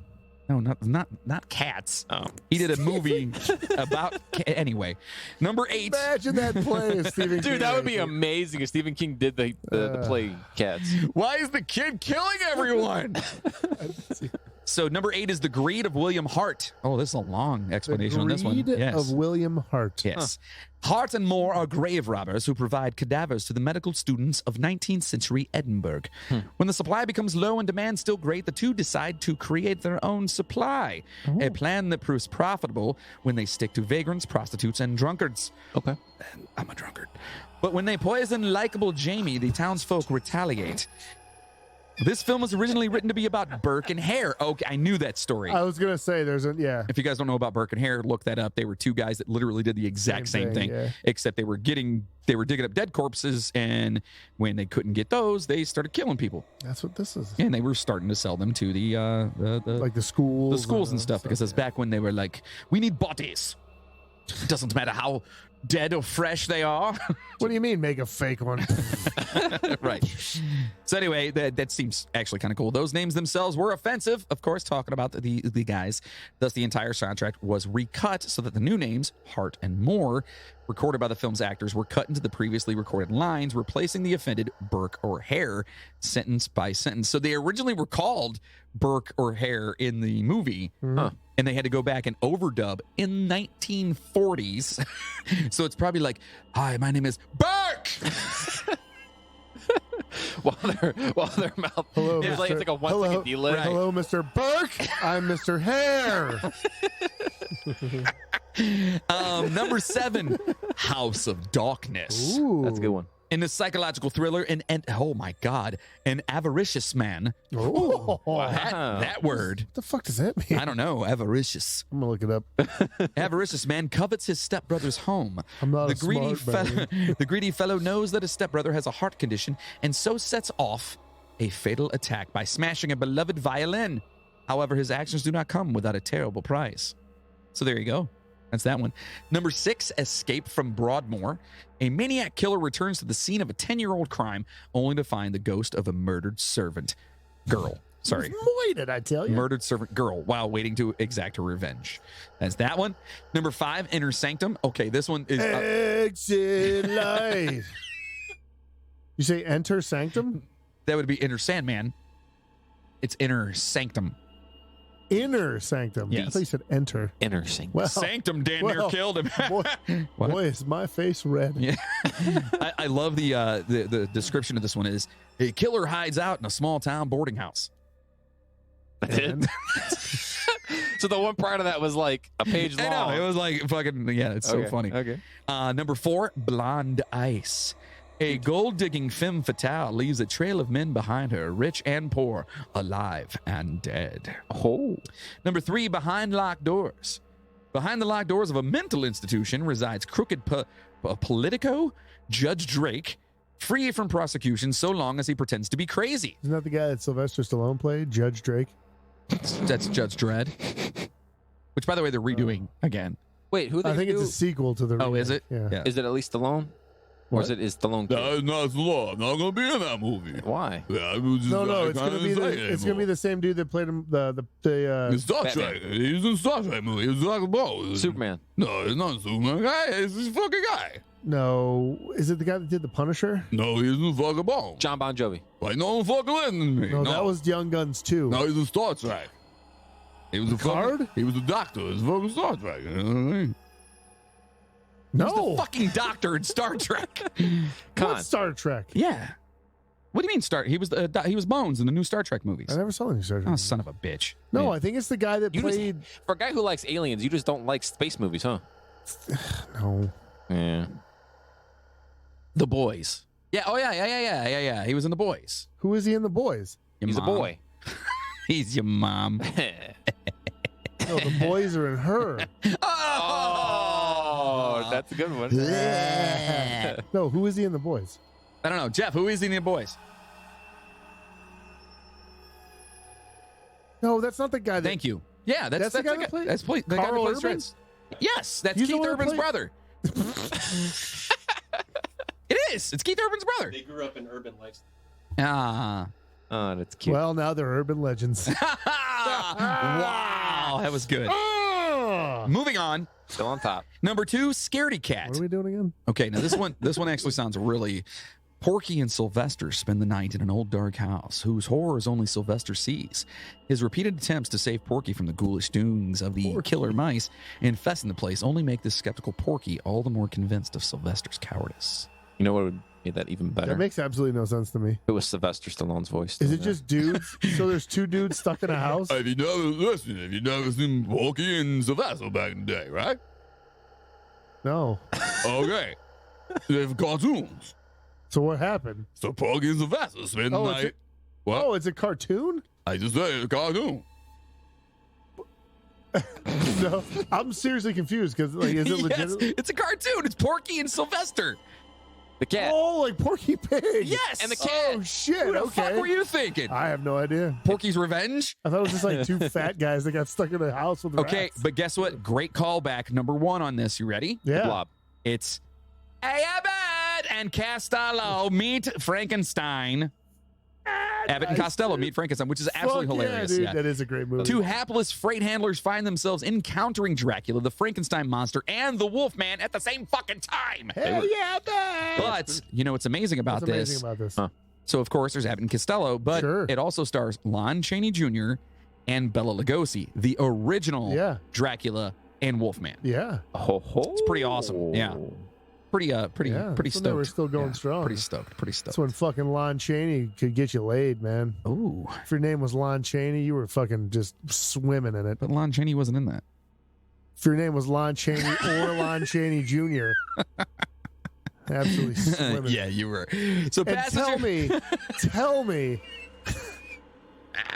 No, not cats. Oh. He did a movie about anyway. Number 8. Imagine that play if Stephen King Dude, that would be made it. amazing if Stephen King did the play Cats. Why is the kid killing everyone? So number 8 is The Greed of William Hart. Oh, this is a long The explanation on this one. Greed Yes. of William Hart. Yes. Hart and Moore are grave robbers who provide cadavers to the medical students of 19th century Edinburgh. When the supply becomes low and demand still great, the two decide to create their own supply. A plan that proves profitable when they stick to vagrants, prostitutes, and drunkards. Okay. I'm a drunkard. But when they poison likable Jamie, the townsfolk retaliate. This film was originally written to be about Burke and Hare. Okay, I knew that story. I was gonna say there's a If you guys don't know about Burke and Hare, look that up. They were two guys that literally did the exact Same same thing, thing, yeah. except they were digging up dead corpses, and when they couldn't get those, they started killing people, That's what this is. and they were starting to sell them to the Like the schools. schools and stuff because it's back when they were like, we need bodies. Doesn't matter how dead or fresh they are. What do you mean, make a fake one? Right. So anyway, that seems actually kind of cool. Those names themselves were offensive, of course, talking about the guys. Thus, the entire soundtrack was recut so that the new names, Heart and More, recorded by the film's actors, were cut into the previously recorded lines, replacing the offended Burke or Hare sentence by sentence. So they originally were called Burke or Hare in the movie, and they had to go back and overdub in 1940s. So it's probably like, "Hi, my name is Burke." while their mouth. Hello, it's like Mr. it's like a 1 Hello. second delay. Right. Hello, Mr. Burke. I'm Mr. Hare. Number 7, House of Darkness. Ooh. That's a good one. In the psychological thriller, and oh my God, an avaricious man. Oh. That word. What the fuck does that mean? I don't know. Avaricious. I'm gonna look it up. Avaricious man covets his stepbrother's home. I'm not The a greedy, smart man. the greedy fellow knows that his stepbrother has a heart condition and so sets off a fatal attack by smashing a beloved violin. However, his actions do not come without a terrible price. So there you go. That's that one. Number 6, Escape from Broadmoor. A maniac killer returns to the scene of a 10-year-old crime only to find the ghost of a murdered servant girl. Sorry. Why did I tell you? Murdered servant girl while waiting to exact her revenge. That's that one. Number 5, Inner Sanctum. Okay, this one is... Exit light. You say enter sanctum? that would be Inner Sandman. It's Inner Sanctum. Inner sanctum. Yes. I thought you said enter. Inner Sanctum. Well, Sanctum damn near well, killed him. boy, What? boy, is my face red. Yeah. I love the description of this one is a killer hides out in a small town boarding house. That's it. So the one part of that was like a page long. I know. It was like fucking, yeah, it's so Okay, funny. Okay. Number 4, Blonde Ice. A gold-digging femme fatale leaves a trail of men behind her, rich and poor, alive and dead. Oh. Number 3, Behind Locked Doors. Behind the locked doors of a mental institution resides crooked Politico, Judge Drake, free from prosecution so long as he pretends to be crazy. Isn't that the guy that Sylvester Stallone played, Judge Drake? That's Judge Dredd. Which, by the way, they're redoing again. Wait, who? I think it's a sequel to the. Oh, is it? Yeah. Yeah. Is it at least Stallone? Or is it Stallone? Kid? That is not Stallone. I'm not gonna be in that movie. Why? Yeah, it was just No, I it's gonna can't be say it's gonna be the same dude that played him In Star Batman. Trek. He's in Star Trek movie. He was like about Superman. No, it's not Superman guy. It's this fucking guy. No, is it the guy that did the Punisher? No, he's in fucking Bone. John Bon Jovi. Like no one fucking listening to me. No, that was Young Guns 2. No, he's in Star Trek. He was a Picard? fucking, He was a doctor. It's fucking Star Trek. You know what I mean? He's No, the fucking doctor in Star Trek. Con. what Star Trek? Yeah. What do you mean He was he was Bones in the new Star Trek movies. I never saw any Star Trek. Oh, son of a bitch. No, Yeah. I think it's the guy that You just- played. For a guy who likes aliens, you just don't like space movies, huh? No, Yeah. The Boys. Yeah. Oh yeah. He was in The Boys. who is he in The Boys? Your He's a mom. boy. He's your mom. No, the boys are in Her. Oh, that's a good one. No, who is he in The Boys? I don't know. Jeff, who is he in The Boys? No, that's not the guy. That, Thank you. Yeah, that's the guy that played- That's the guy that Carl plays Urban? Dreads. Yes, that's He's the Keith one that Urban's played- brother. It is. It's Keith Urban's brother. They grew up in urban lifestyle. Ah. Oh, that's cute. Well, now they're urban legends. Wow, that was good. Ah! Moving on. Still on top. Number 2, Scaredy Cat. What are we doing again? Okay, now this one actually sounds really. Porky and Sylvester spend the night in an old dark house whose horrors only Sylvester sees. His repeated attempts to save Porky from the ghoulish doings of the killer mice infesting the place only make this skeptical Porky all the more convinced of Sylvester's cowardice. You know what would make that even better? That makes absolutely no sense to me. It was Sylvester Stallone's voice. Is doing it that. just dudes? So there's two dudes stuck in a house? If you never seen Porky and Sylvester back in the day, right? No. Okay. They're cartoons. So what happened? So Porky and Sylvester spend the Oh, it's night. What? Oh, it's a cartoon? I just said it's a cartoon. No, I'm seriously confused because like, is it Yes, legit? it's a cartoon. It's Porky and Sylvester. The cat. Oh, like Porky Pig. Yes. And the cat. Oh shit. Who the Okay. fuck were you thinking? I have no idea. Porky's Revenge? I thought it was just like two fat guys that got stuck in a house with Okay, rats. but guess what? Great callback. Number 1 on this. You ready? Yeah. Blob. It's Abbott and Costello meet Frankenstein. Abbott and Costello meet Frankenstein, which is absolutely Fuck hilarious. Yeah, dude, Yeah. that is a great movie. Two hapless freight handlers find themselves encountering Dracula, the Frankenstein monster, and the Wolfman at the same fucking time. Hell yeah, man. But you know what's amazing about What's this? amazing about this? Huh. So of course there's Abbott and Costello, but Sure. it also stars Lon Chaney Jr. and Bela Lugosi, the original Yeah. Dracula and Wolfman. Yeah. Ho, ho. It's pretty awesome. Yeah. Pretty Yeah, pretty that's when stoked. they were still going Yeah, strong. Pretty stoked. That's when fucking Lon Chaney could get you laid, man. Ooh, If your name was Lon Chaney, you were fucking just swimming in it. but Lon Chaney wasn't in that. If your name was Lon Chaney or Lon Chaney Jr., absolutely swimming. Yeah, you were. So And passenger. tell me,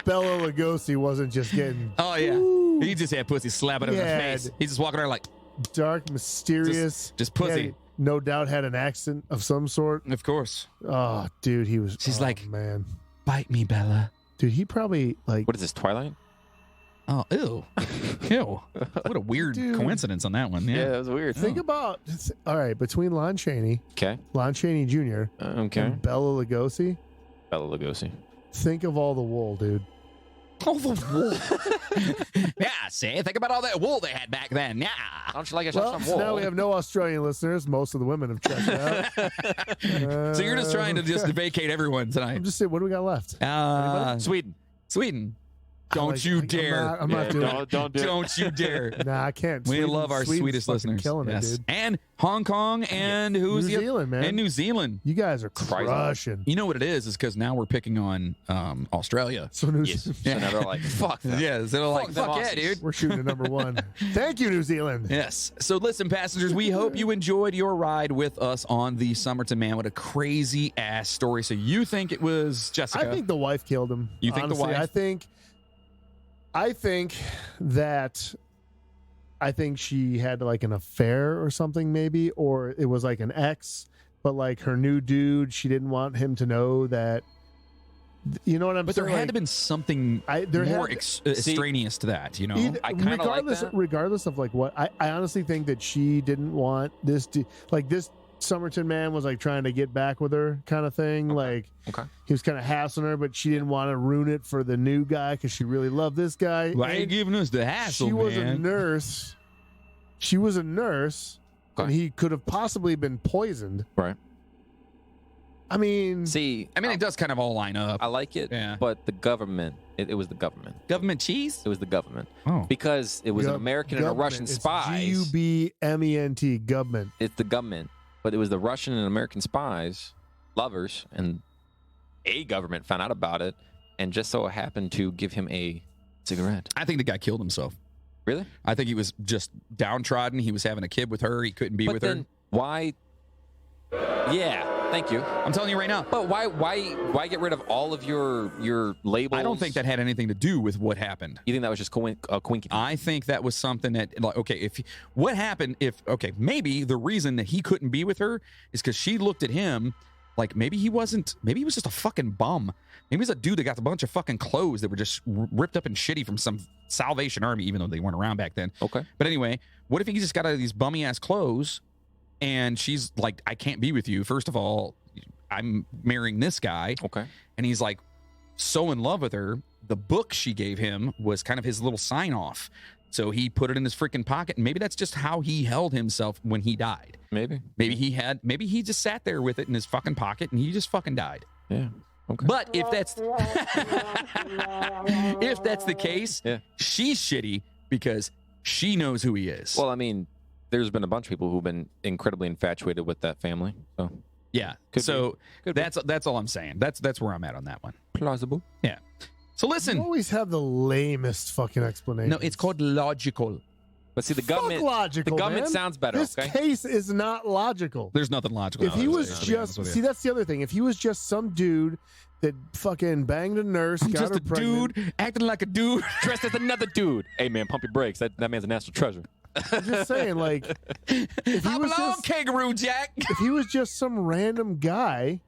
Bela Lugosi wasn't just getting Oh yeah, Ooh. he just had pussy slapping him in the Yeah. face. He's just walking around like, dark, mysterious. just pussy. Had- no doubt had an accent of some sort. of course. Oh, dude, he was. She's oh, like- man, Bite me, Bella. dude, he probably like. What is this, Twilight? Oh, ew, ew. What a weird Dude. coincidence on that one. Yeah. that was weird. Think about all right between Lon Chaney, Okay. Lon Chaney Jr. Okay. and Bela Lugosi. Bela Lugosi. Think of all the wool, dude. Oh, the wool. Yeah, see, think about all that wool they had back then. Yeah. Don't you like it? Well, so now we have no Australian listeners. Most of the women have checked it out. So you're just trying to just vacate everyone tonight. I'm just saying, what do we got left? Sweden. Don't Like, you like, dare. I'm not doing it. Don't do it. Don't you dare. Nah, I can't. We Sweden- love our Sweden's Swedish fucking listeners. Killing Yes. it, dude. And Hong Kong and who's New the Zealand, man. And New Zealand. You guys are Crazy. crushing. You know what it is because now we're picking on Australia. So New Yes. Zealand, So now they're like, fuck them. Yeah, so they're like, them fuck yeah, Aussies. dude. we're shooting at number one. Thank you, New Zealand. Yes. So listen, passengers, we hope you enjoyed your ride with us on the Somerton Man. What a crazy ass story. So you think it was Jessica? I think the wife killed him. You think the honestly. wife? I think she had like an affair or something, maybe, or it was like an ex, but like her new dude, she didn't want him to know that. You know what I'm but saying? there had Like, to have been something there more had- extraneous to that, you know? Either- I kinda like regardless, that. regardless of like what, I honestly think that she didn't want this to, like this Somerton Man was like trying to get back with her kind of thing. Like Okay. he was kind of hassling her, but she didn't want to ruin it for the new guy because she really loved this guy. Why are you And giving us the hassle, she was a man? nurse. She was a nurse, and Okay. he could have possibly been poisoned. Right. I mean, See, I mean, it does kind of all line up. I like it, Yeah. but the government, it was the government. Government cheese? It was the government. Oh. Because it was an gov- American and a government. Russian It's spies. GUBMENT, government. It's the government, but it was the Russian and American spies, lovers, and a government found out about it and just so happened to give him a cigarette. I think the guy killed himself. Really? I think he was just downtrodden. He was having a kid with her. He couldn't be But with then her. why? Yeah, thank you. I'm telling you right now. But why get rid of all of your labels? I don't think that had anything to do with what happened. You think that was just coinky? I think that was something that, like, okay, what happened if, okay, maybe the reason that he couldn't be with her is because she looked at him like maybe he was just a fucking bum. Maybe he's a dude that got a bunch of fucking clothes that were just ripped up and shitty from some Salvation Army, even though they weren't around back then. Okay. But anyway, what if he just got out of these bummy ass clothes and she's like, I can't be with you. First of all, I'm marrying this guy. Okay. And he's like so in love with her. The book she gave him was kind of his little sign off. So he put it in his freaking pocket. And maybe that's just how he held himself when he died. Maybe. Maybe he just sat there with it in his fucking pocket and he just fucking died. Yeah. Okay. But if that's if that's the case, Yeah. she's shitty because she knows who he is. Well, I mean, there's been a bunch of people who've been incredibly infatuated with that family. So yeah. Could So be. Could be. that's all I'm saying. That's where I'm at on that one. plausible. Yeah. So You listen. always have the lamest fucking explanation. No, it's called logical. But see, the Fuck government. logical, the government man. sounds better. This Okay. case is not logical. There's nothing logical. If about he it, was to be honest just with you. see, that's the other thing. If he was just some dude that fucking banged a nurse, I'm got just her a pregnant, dude acting like a dude. Dressed as another dude. Hey man, pump your brakes. That man's a national treasure. I'm just saying, like, if he Hop was along, just Kangaroo Jack. if he was just some random guy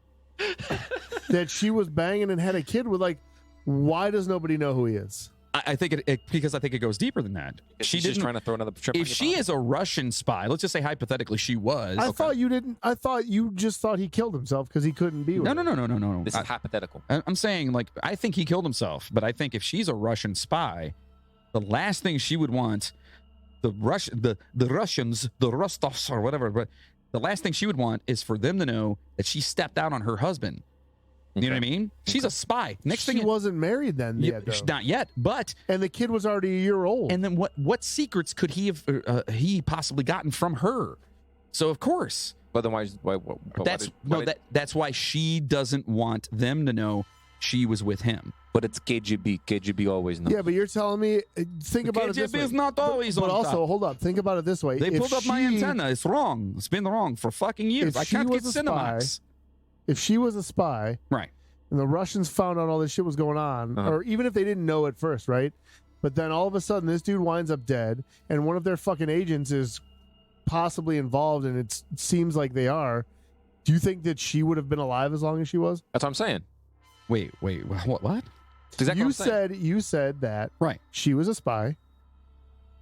that she was banging and had a kid with, like, why does nobody know who he is? I think because I think it goes deeper than that. She's didn't just trying to throw another trip. If she is a Russian spy, let's just say hypothetically she was. I thought you didn't. I thought you just thought he killed himself because he couldn't be with No. her. This is hypothetical. I'm saying, like, I think he killed himself, but I think if she's a Russian spy, the last thing she would want, the Russians, the Rostovs or whatever, but the last thing she would want is for them to know that she stepped out on her husband. You know what I mean? She's a spy. Next She thing, wasn't married then yet, though. not yet, but And the kid was already a year old. and then what secrets could he have he possibly gotten from her? So of course, But then why that's why she doesn't want them to know she was with him. But it's KGB. KGB always knows. Yeah, but you're telling me. Think about it this way. KGB is not always But on also, top. hold up. Think about it this way. They If pulled up my she- antenna. It's wrong. It's been wrong for fucking years. If I she can't get was a spy- Cinemax. If she was a spy, Right. and the Russians found out all this shit was going on, or even if they didn't know at first, right? But then all of a sudden, this dude winds up dead, and one of their fucking agents is possibly involved, and it seems like they are. Do you think that she would have been alive as long as she was? That's what I'm saying. Wait. What? Exactly. You said that Right. she was a spy,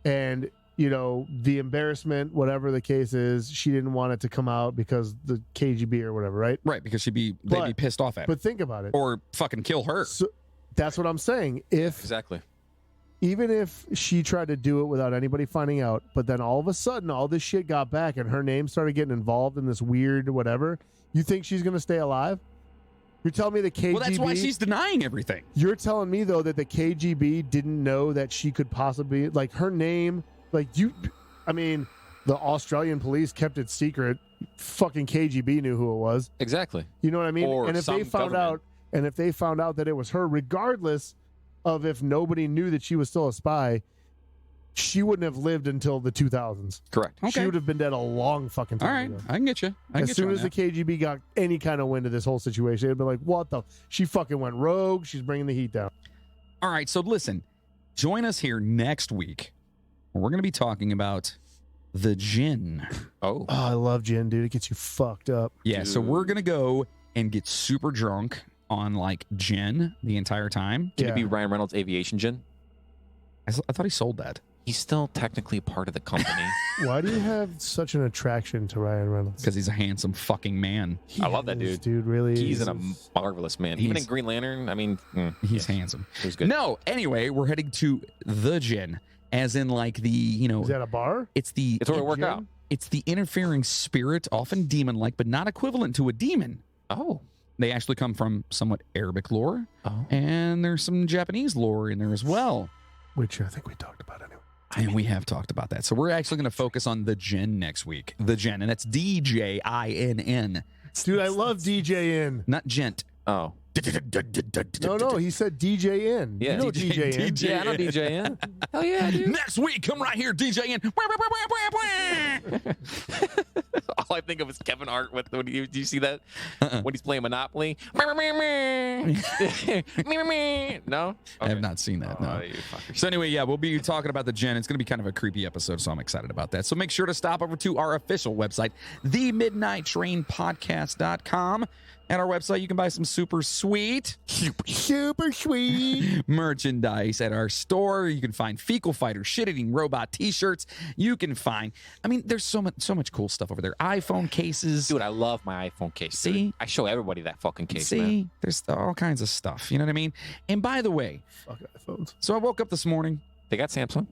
and the embarrassment, whatever the case is, she didn't want it to come out because the KGB or whatever, right? Right, because they'd be pissed off at her. But think about it. Or fucking kill her. So, that's what I'm saying. Exactly. Even if she tried to do it without anybody finding out, but then all of a sudden all this shit got back and her name started getting involved in this weird whatever, you think she's going to stay alive? You're telling me the KGB... Well, that's why she's denying everything. You're telling me, though, that the KGB didn't know that she could possibly... Like, her name... Like, I mean, the Australian police kept it secret. Fucking KGB knew who it was. Exactly. You know what I mean? Or And if some they found government. out that it was her, regardless of if nobody knew that she was still a spy, she wouldn't have lived until the 2000s. Correct. She Okay. would have been dead a long fucking time All right. ago. I can get you. As soon as the KGB got any kind of wind of this whole situation, it'd be like, what the? She fucking went rogue. She's bringing the heat down. All right, so listen. Join us here next week. We're going to be talking about the gin. Oh. Oh, I love gin, dude. It gets you fucked up. Yeah, so Dude. we're going to go and get super drunk on, like, gin the entire time. Can Yeah. it be Ryan Reynolds Aviation Gin? I thought he sold that. He's still technically part of the company. Why do you have such an attraction to Ryan Reynolds? Because he's a handsome fucking man. I love that Is, dude. really. He's is. a marvelous man. Even in He's- Green Lantern, I mean, He's handsome. he was good. No, anyway, we're heading to the gin, as in, like, the, Is that a bar? it's the It's where we work Gin? out. it's the interfering spirit, often demon-like, but not equivalent to a demon. Oh. They actually come from somewhat Arabic lore, Oh. and there's some Japanese lore in there as well. Which I think we talked about anyway. And we have talked about that. So we're actually going to focus on the gin next week. The gin, and that's DJINN, Dude, I love DJN. not gent. Oh. No, he said DJN. Yeah. You know DJ. DJN. Yeah, I know DJ in. Hell yeah, dude. Next week, come right here, DJN. All I think of is Kevin Hart with do you see that when he's playing Monopoly? No, I have not seen that. No. Oh, you fuckers. So anyway, yeah, we'll be talking about the gin. It's going to be kind of a creepy episode, so I'm excited about that. So make sure to stop over to our official website, themidnighttrainpodcast.com. At our website, you can buy some super sweet Super sweet. merchandise at our store. You can find Fecal Fighter, shit-eating robot t-shirts. You can find, I mean, there's so much cool stuff over there. iPhone cases. Dude, I love my iPhone case. dude. See? I show everybody that fucking case, See, man. there's all kinds of stuff. You know what I mean? And by the way, Fuck iPhones. so I woke up this morning They got Samsung.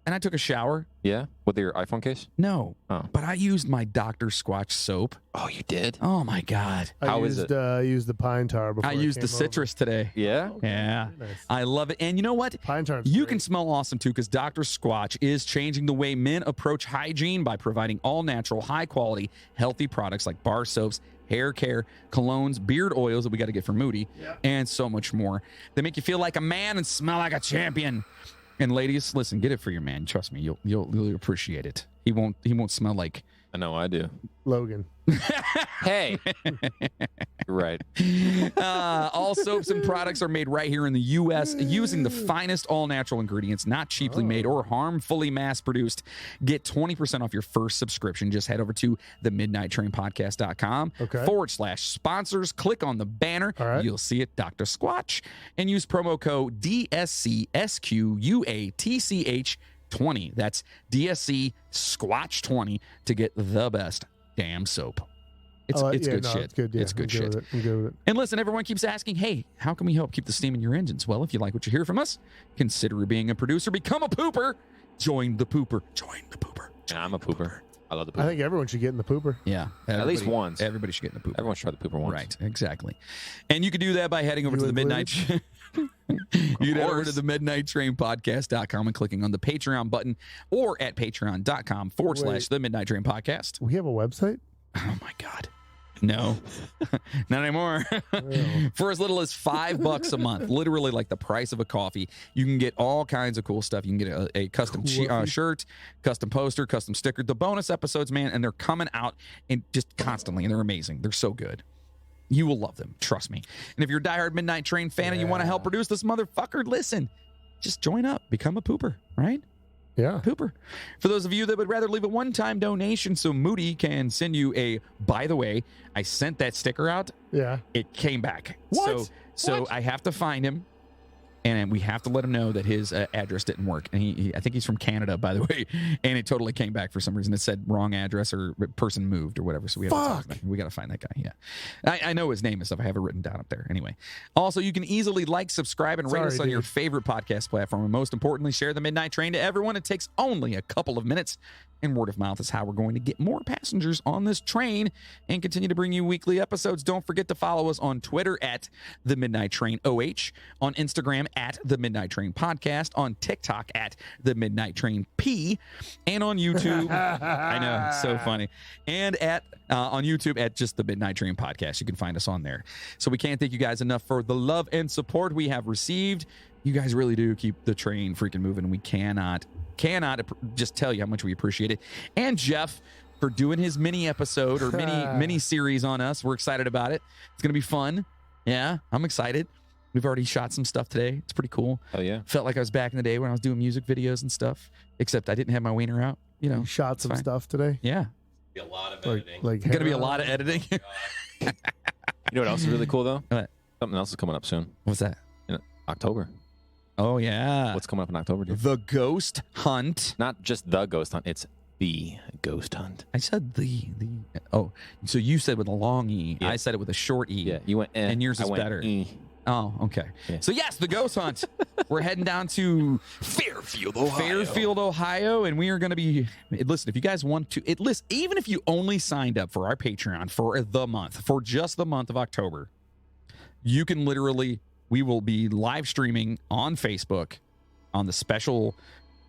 and I took a shower. Yeah, with your iPhone case. No, Oh. but I used my Dr. Squatch soap. Oh, you did? Oh my God. How is it? I used the pine tar before I used the came citrus today. Yeah. over. Yeah. Very nice. I love it. And you know what? Pine tar. You can smell awesome too, because Dr. Squatch is changing the way men approach hygiene by providing all natural, high quality, healthy products like bar soaps, hair care, colognes, beard oils that we got to get from Moody, and so much more. They make you feel like a man and smell like a champion. And ladies, listen, get it for your man. Trust me, you'll appreciate it. He won't smell like I know I do. Logan. Hey. You're right. All soaps and products are made right here in the U.S. using the finest all-natural ingredients, not cheaply made or harmfully mass-produced. Get 20% off your first subscription. Just head over to themidnighttrainpodcast.com /sponsors. Click on the banner. Right. You'll see it, Dr. Squatch, and use promo code DSCSQUATCH20. That's DSC Squatch 20 to get the best damn soap. It's good shit. It's good, yeah. It's good shit. I'm good with it. And listen, everyone keeps asking, hey, how can we help keep the steam in your engines? Well, if you like what you hear from us, consider being a producer. Become a pooper. Join the pooper. Join the pooper. Yeah, I'm a pooper. I love the pooper. I think everyone should get in the pooper. Yeah. At least once. Everybody should get in the pooper. Everyone's tried the pooper once. Right, exactly. And you can do that by heading over to the Midnight... You can head over to the MidnightTrainPodcast.com and clicking on the Patreon button or at patreon.com / the Midnight Train Podcast. We have a website? Oh, my God. No, not anymore. For as little as $5 a month, literally like the price of a coffee, you can get all kinds of cool stuff. You can get a custom shirt, custom poster, custom sticker, the bonus episodes, man, and they're coming out and just constantly, and they're amazing. They're so good. You will love them, trust me. And if you're a diehard Midnight Train fan and you want to help produce this motherfucker, listen, just join up, become a pooper, right? Yeah. Pooper. For those of you that would rather leave a one-time donation so Moody can send you a, by the way, I sent that sticker out. Yeah. It came back. What? So I have to find him, and we have to let him know that his address didn't work. And he I think he's from Canada, by the way, and it totally came back for some reason. It said wrong address or person moved or whatever. So we have we got to find that guy. Yeah, I know his name and stuff. I have it written down up there. Anyway, also you can easily like, subscribe, and rate us on your favorite podcast platform. And most importantly, share the Midnight Train to everyone. It takes only a couple of minutes. And word of mouth is how we're going to get more passengers on this train and continue to bring you weekly episodes. Don't forget to follow us on Twitter at The Midnight Train OH, on Instagram at The Midnight Train Podcast, on TikTok at The Midnight Train P, and on YouTube. I know, it's so funny. And at on YouTube at just The Midnight Train Podcast. You can find us on there. So we can't thank you guys enough for the love and support we have received. You guys really do keep the train freaking moving, and we cannot just tell you how much we appreciate it. And Jeff for doing his mini episode or mini series on us. We're excited about it. It's going to be fun. Yeah, I'm excited. We've already shot some stuff today. It's pretty cool. Oh, yeah. Felt like I was back in the day when I was doing music videos and stuff, except I didn't have my wiener out. You know, You shot some stuff today? Yeah. Be a lot of editing. Like Going to be a lot of editing. You know what else is really cool, though? What? Something else is coming up soon. What's that? In October. Oh, yeah. What's coming up in October, dude? The Ghost Hunt. Not just the ghost hunt. It's the ghost hunt. I said the. Oh, so you said with a long E. Yeah. I said it with a short E. Yeah, you went And yours I is went better. Oh, okay. Yeah. So yes, the Ghost Hunt. We're heading down to Fairfield, Ohio, and we are going to be. Listen, if you guys want to, listen. Even if you only signed up for our Patreon for the month, for just the month of October, you can literally. We will be live streaming on Facebook, on the special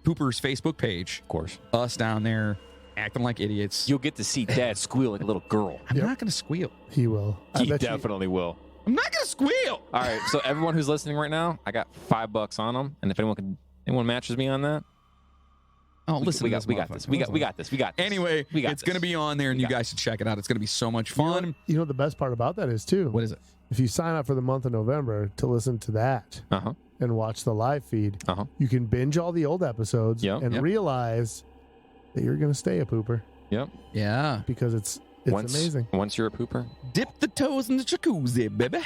Poopers Facebook page. Of course. Us down there acting like idiots. You'll get to see Dad squeal like a little girl. I'm not going to squeal. He will. He definitely will. I'm not going to squeal. All right, so everyone who's listening right now, I got $5 on them, and if anyone matches me on that, listen, we got this. We got this. Anyway, we got it's going to be on there, and you guys should check it out. It's going to be so much fun. You know what the best part about that is, too? What is it? If you sign up for the month of November to listen to that and watch the live feed, you can binge all the old episodes and realize that you're going to stay a pooper. Yep. Yeah. Because it's amazing. Once you're a pooper, dip the toes in the jacuzzi, baby.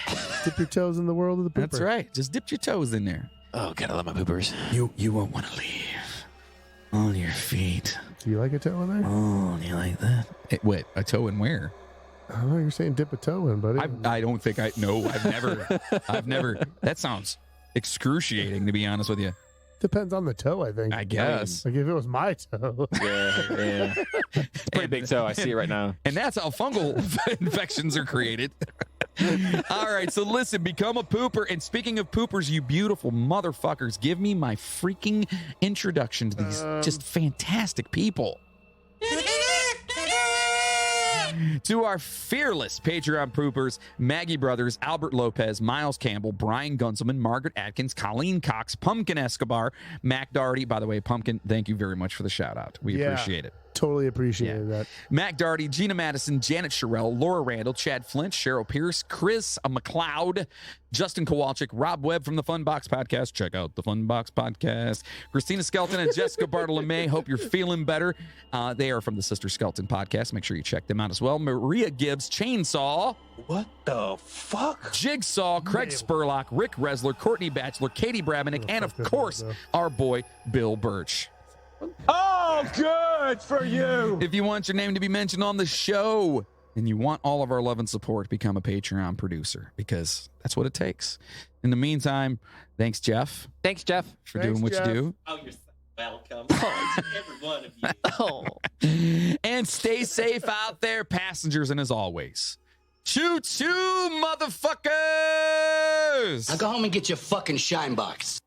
Dip your toes in the world of the pooper. That's right. Just dip your toes in there. oh, God, I love my poopers. You won't want to leave on your feet. Do you like a toe in there? Oh, do you like that? Wait, a toe in where? I don't know. You're saying dip a toe in, buddy. I don't think I've never. That sounds excruciating, to be honest with you. Depends on the toe, I think. I guess. Like if it was my toe. Yeah. It's a pretty big toe. I see it right now. And that's how fungal infections are created. All right, so listen, become a pooper. And speaking of poopers, you beautiful motherfuckers, give me my freaking introduction to these just fantastic people. To our fearless Patreon poopers, Maggie Brothers, Albert Lopez, Miles Campbell, Brian Gunselman, Margaret Atkins, Colleen Cox, Pumpkin Escobar, Mac Doherty. By the way, Pumpkin, thank you very much for the shout out. We appreciate it. totally appreciated that. Mac Darty, Gina Madison, Janet Sherrill, Laura Randall, Chad Flint, Cheryl Pierce, Chris McLeod, Justin Kowalczyk, Rob Webb from the Fun Box Podcast. Check out the Fun Box Podcast. Christina Skelton and Jessica Bartolome. Hope you're feeling better. They are from the Sister Skelton Podcast. Make sure you check them out as well. Maria Gibbs, Chainsaw. What the fuck? Jigsaw, Craig Spurlock, Rick Resler, Courtney Batchelor, Katie Brabenick, and of course, our boy, Bill Birch. Oh, good for you. If you want your name to be mentioned on the show and you want all of our love and support, become a Patreon producer because that's what it takes. In the meantime, thanks, Jeff. Thanks, Jeff. For doing what Jeff. you do. Oh, you're so welcome. Every one of you. And stay safe out there, passengers. And as always, choo-choo, motherfuckers! Now go home and get your fucking shine box.